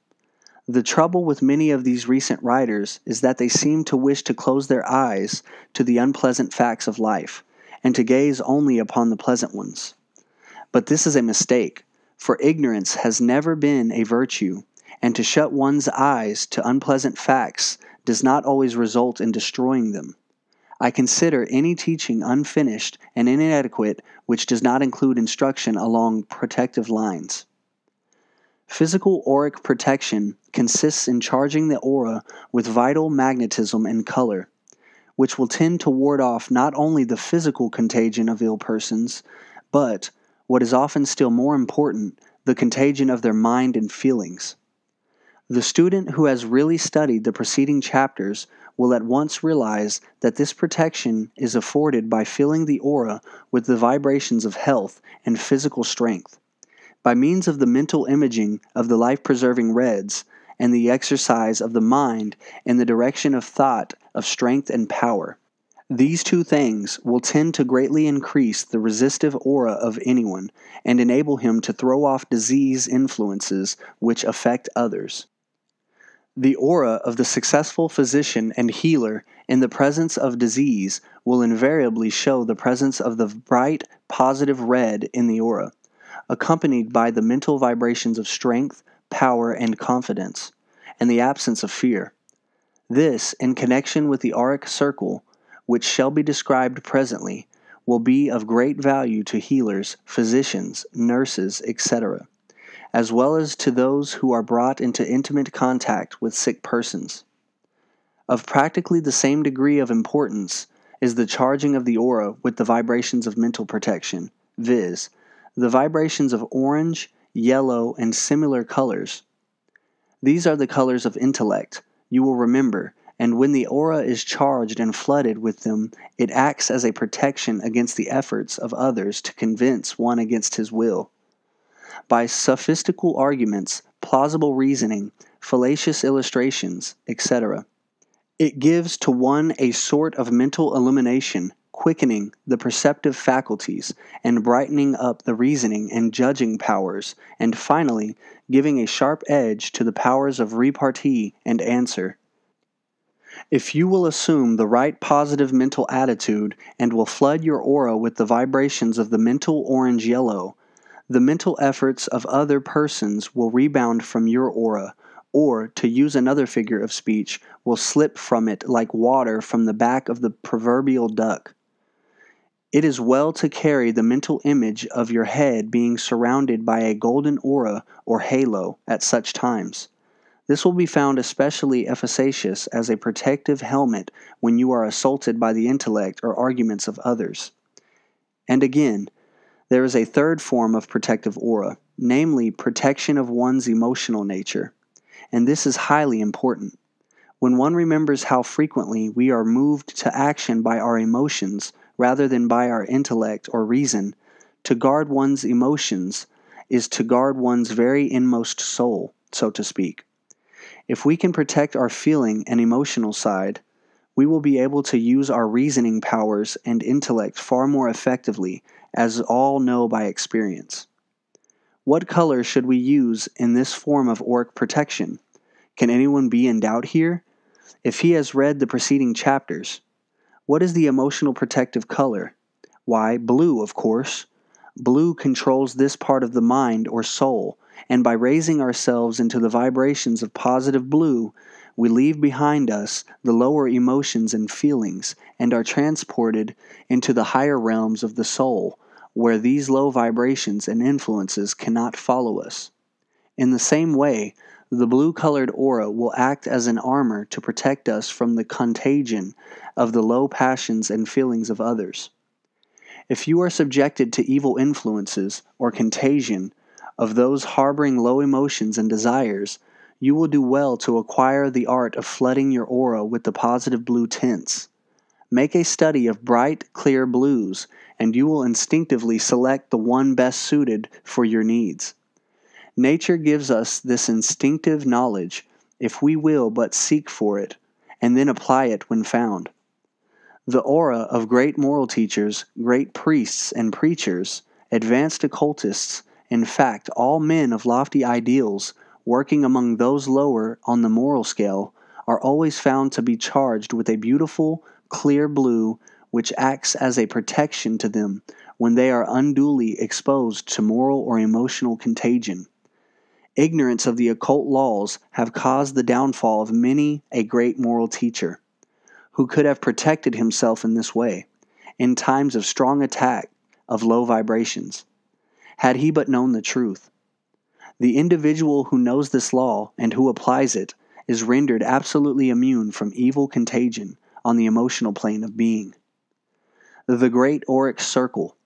The trouble with many of these recent writers is that they seem to wish to close their eyes to the unpleasant facts of life, and to gaze only upon the pleasant ones. But this is a mistake, for ignorance has never been a virtue, and to shut one's eyes to unpleasant facts does not always result in destroying them. I consider any teaching unfinished and inadequate which does not include instruction along protective lines. Physical auric protection consists in charging the aura with vital magnetism and color, which will tend to ward off not only the physical contagion of ill persons, but, what is often still more important, the contagion of their mind and feelings. The student who has really studied the preceding chapters will at once realize that this protection is afforded by filling the aura with the vibrations of health and physical strength, by means of the mental imaging of the life-preserving reds, and the exercise of the mind in the direction of thought of strength and power. These two things will tend to greatly increase the resistive aura of anyone, and enable him to throw off disease influences which affect others. The aura of the successful physician and healer in the presence of disease will invariably show the presence of the bright, positive red in the aura, accompanied by the mental vibrations of strength, power, and confidence, and the absence of fear. This, in connection with the auric circle, which shall be described presently, will be of great value to healers, physicians, nurses, etc., as well as to those who are brought into intimate contact with sick persons. Of practically the same degree of importance is the charging of the aura with the vibrations of mental protection, viz., the vibrations of orange, yellow, and similar colors. These are the colors of intellect, you will remember, and when the aura is charged and flooded with them, it acts as a protection against the efforts of others to convince one against his will. By sophistical arguments, plausible reasoning, fallacious illustrations, etc., it gives to one a sort of mental illumination, quickening the perceptive faculties, and brightening up the reasoning and judging powers, and finally giving a sharp edge to the powers of repartee and answer. If you will assume the right positive mental attitude and will flood your aura with the vibrations of the mental orange-yellow, the mental efforts of other persons will rebound from your aura, or, to use another figure of speech, will slip from it like water from the back of the proverbial duck. It is well to carry the mental image of your head being surrounded by a golden aura or halo at such times. This will be found especially efficacious as a protective helmet when you are assaulted by the intellect or arguments of others. And again, there is a third form of protective aura, namely protection of one's emotional nature, and this is highly important. When one remembers how frequently we are moved to action by our emotions rather than by our intellect or reason, to guard one's emotions is to guard one's very inmost soul, so to speak. If we can protect our feeling and emotional side, we will be able to use our reasoning powers and intellect far more effectively, as all know by experience. What color should we use in this form of auric protection? Can anyone be in doubt here? If he has read the preceding chapters, what is the emotional protective color? Why, blue, of course. Blue controls this part of the mind or soul, and by raising ourselves into the vibrations of positive blue, we leave behind us the lower emotions and feelings, and are transported into the higher realms of the soul, where these low vibrations and influences cannot follow us. In the same way, the blue-colored aura will act as an armor to protect us from the contagion of the low passions and feelings of others. If you are subjected to evil influences or contagion of those harboring low emotions and desires, you will do well to acquire the art of flooding your aura with the positive blue tints. Make a study of bright, clear blues, and you will instinctively select the one best suited for your needs. Nature gives us this instinctive knowledge if we will but seek for it, and then apply it when found. The aura of great moral teachers, great priests and preachers, advanced occultists, in fact all men of lofty ideals, working among those lower on the moral scale, are always found to be charged with a beautiful, clear blue which acts as a protection to them when they are unduly exposed to moral or emotional contagion. Ignorance of the occult laws have caused the downfall of many a great moral teacher, who could have protected himself in this way, in times of strong attack of low vibrations, had he but known the truth. The individual who knows this law and who applies it is rendered absolutely immune from evil contagion on the emotional plane of being. The Great Auric Circle.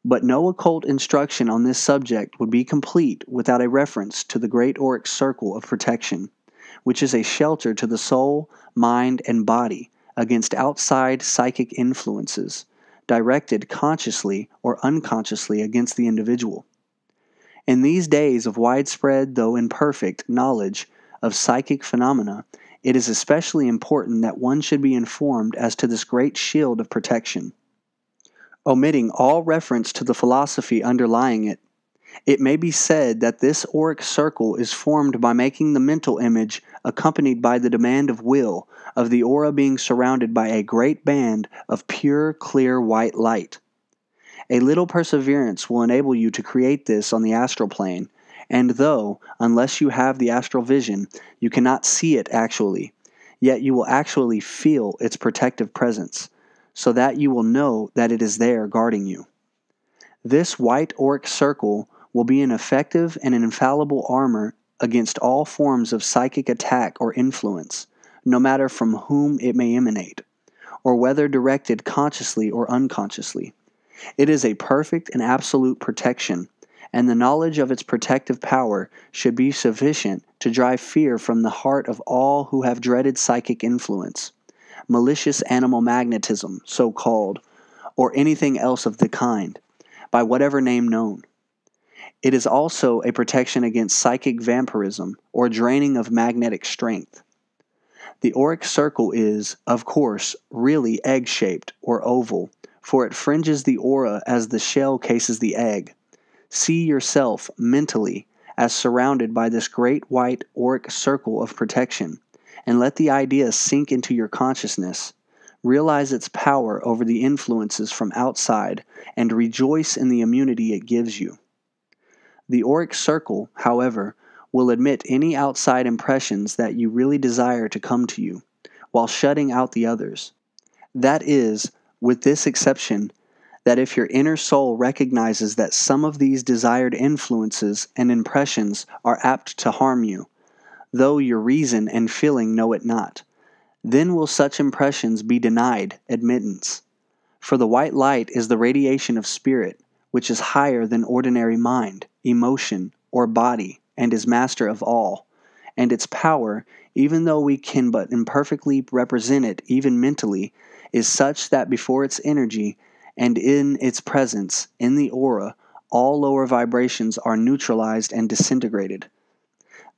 But no occult instruction on this subject would be complete without a reference to the Great Auric Circle of protection, which is a shelter to the soul, mind, and body against outside psychic influences, directed consciously or unconsciously against the individual. In these days of widespread, though imperfect, knowledge of psychic phenomena, it is especially important that one should be informed as to this great shield of protection. Omitting all reference to the philosophy underlying it, it may be said that this auric circle is formed by making the mental image accompanied by the demand of will of the aura being surrounded by a great band of pure, clear white light. A little perseverance will enable you to create this on the astral plane, and though, unless you have the astral vision, you cannot see it actually, yet you will actually feel its protective presence, so that you will know that it is there guarding you. This white auric circle will be an effective and an infallible armor against all forms of psychic attack or influence, no matter from whom it may emanate, or whether directed consciously or unconsciously. It is a perfect and absolute protection, and the knowledge of its protective power should be sufficient to drive fear from the heart of all who have dreaded psychic influence, malicious animal magnetism, so called, or anything else of the kind, by whatever name known. It is also a protection against psychic vampirism or draining of magnetic strength. The auric circle is, of course, really egg-shaped or oval, for it fringes the aura as the shell cases the egg. See yourself, mentally, as surrounded by this great white auric circle of protection, and let the idea sink into your consciousness. Realize its power over the influences from outside, and rejoice in the immunity it gives you. The auric circle, however, will admit any outside impressions that you really desire to come to you, while shutting out the others. That is, with this exception, that if your inner soul recognizes that some of these desired influences and impressions are apt to harm you, though your reason and feeling know it not, then will such impressions be denied admittance. For the white light is the radiation of spirit, which is higher than ordinary mind, emotion, or body, and is master of all. And its power, even though we can but imperfectly represent it even mentally, is such that before its energy, and in its presence, in the aura, all lower vibrations are neutralized and disintegrated.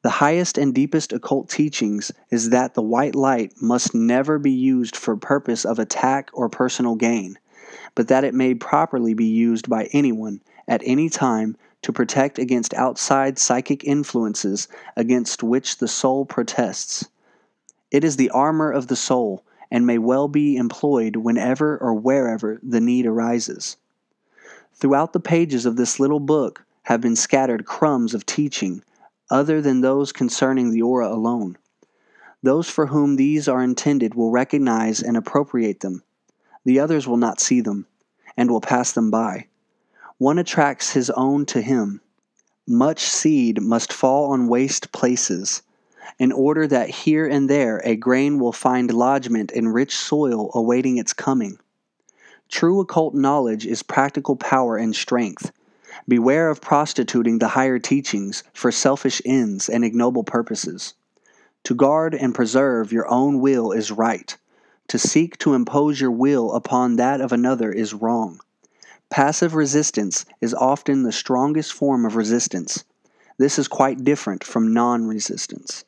The highest and deepest occult teachings is that the white light must never be used for purpose of attack or personal gain, but that it may properly be used by anyone, at any time, to protect against outside psychic influences against which the soul protests. It is the armor of the soul, and may well be employed whenever or wherever the need arises. Throughout the pages of this little book have been scattered crumbs of teaching, other than those concerning the aura alone. Those for whom these are intended will recognize and appropriate them. The others will not see them, and will pass them by. One attracts his own to him. Much seed must fall on waste places, in order that here and there a grain will find lodgment in rich soil awaiting its coming. True occult knowledge is practical power and strength. Beware of prostituting the higher teachings for selfish ends and ignoble purposes. To guard and preserve your own will is right. To seek to impose your will upon that of another is wrong. Passive resistance is often the strongest form of resistance. This is quite different from non-resistance.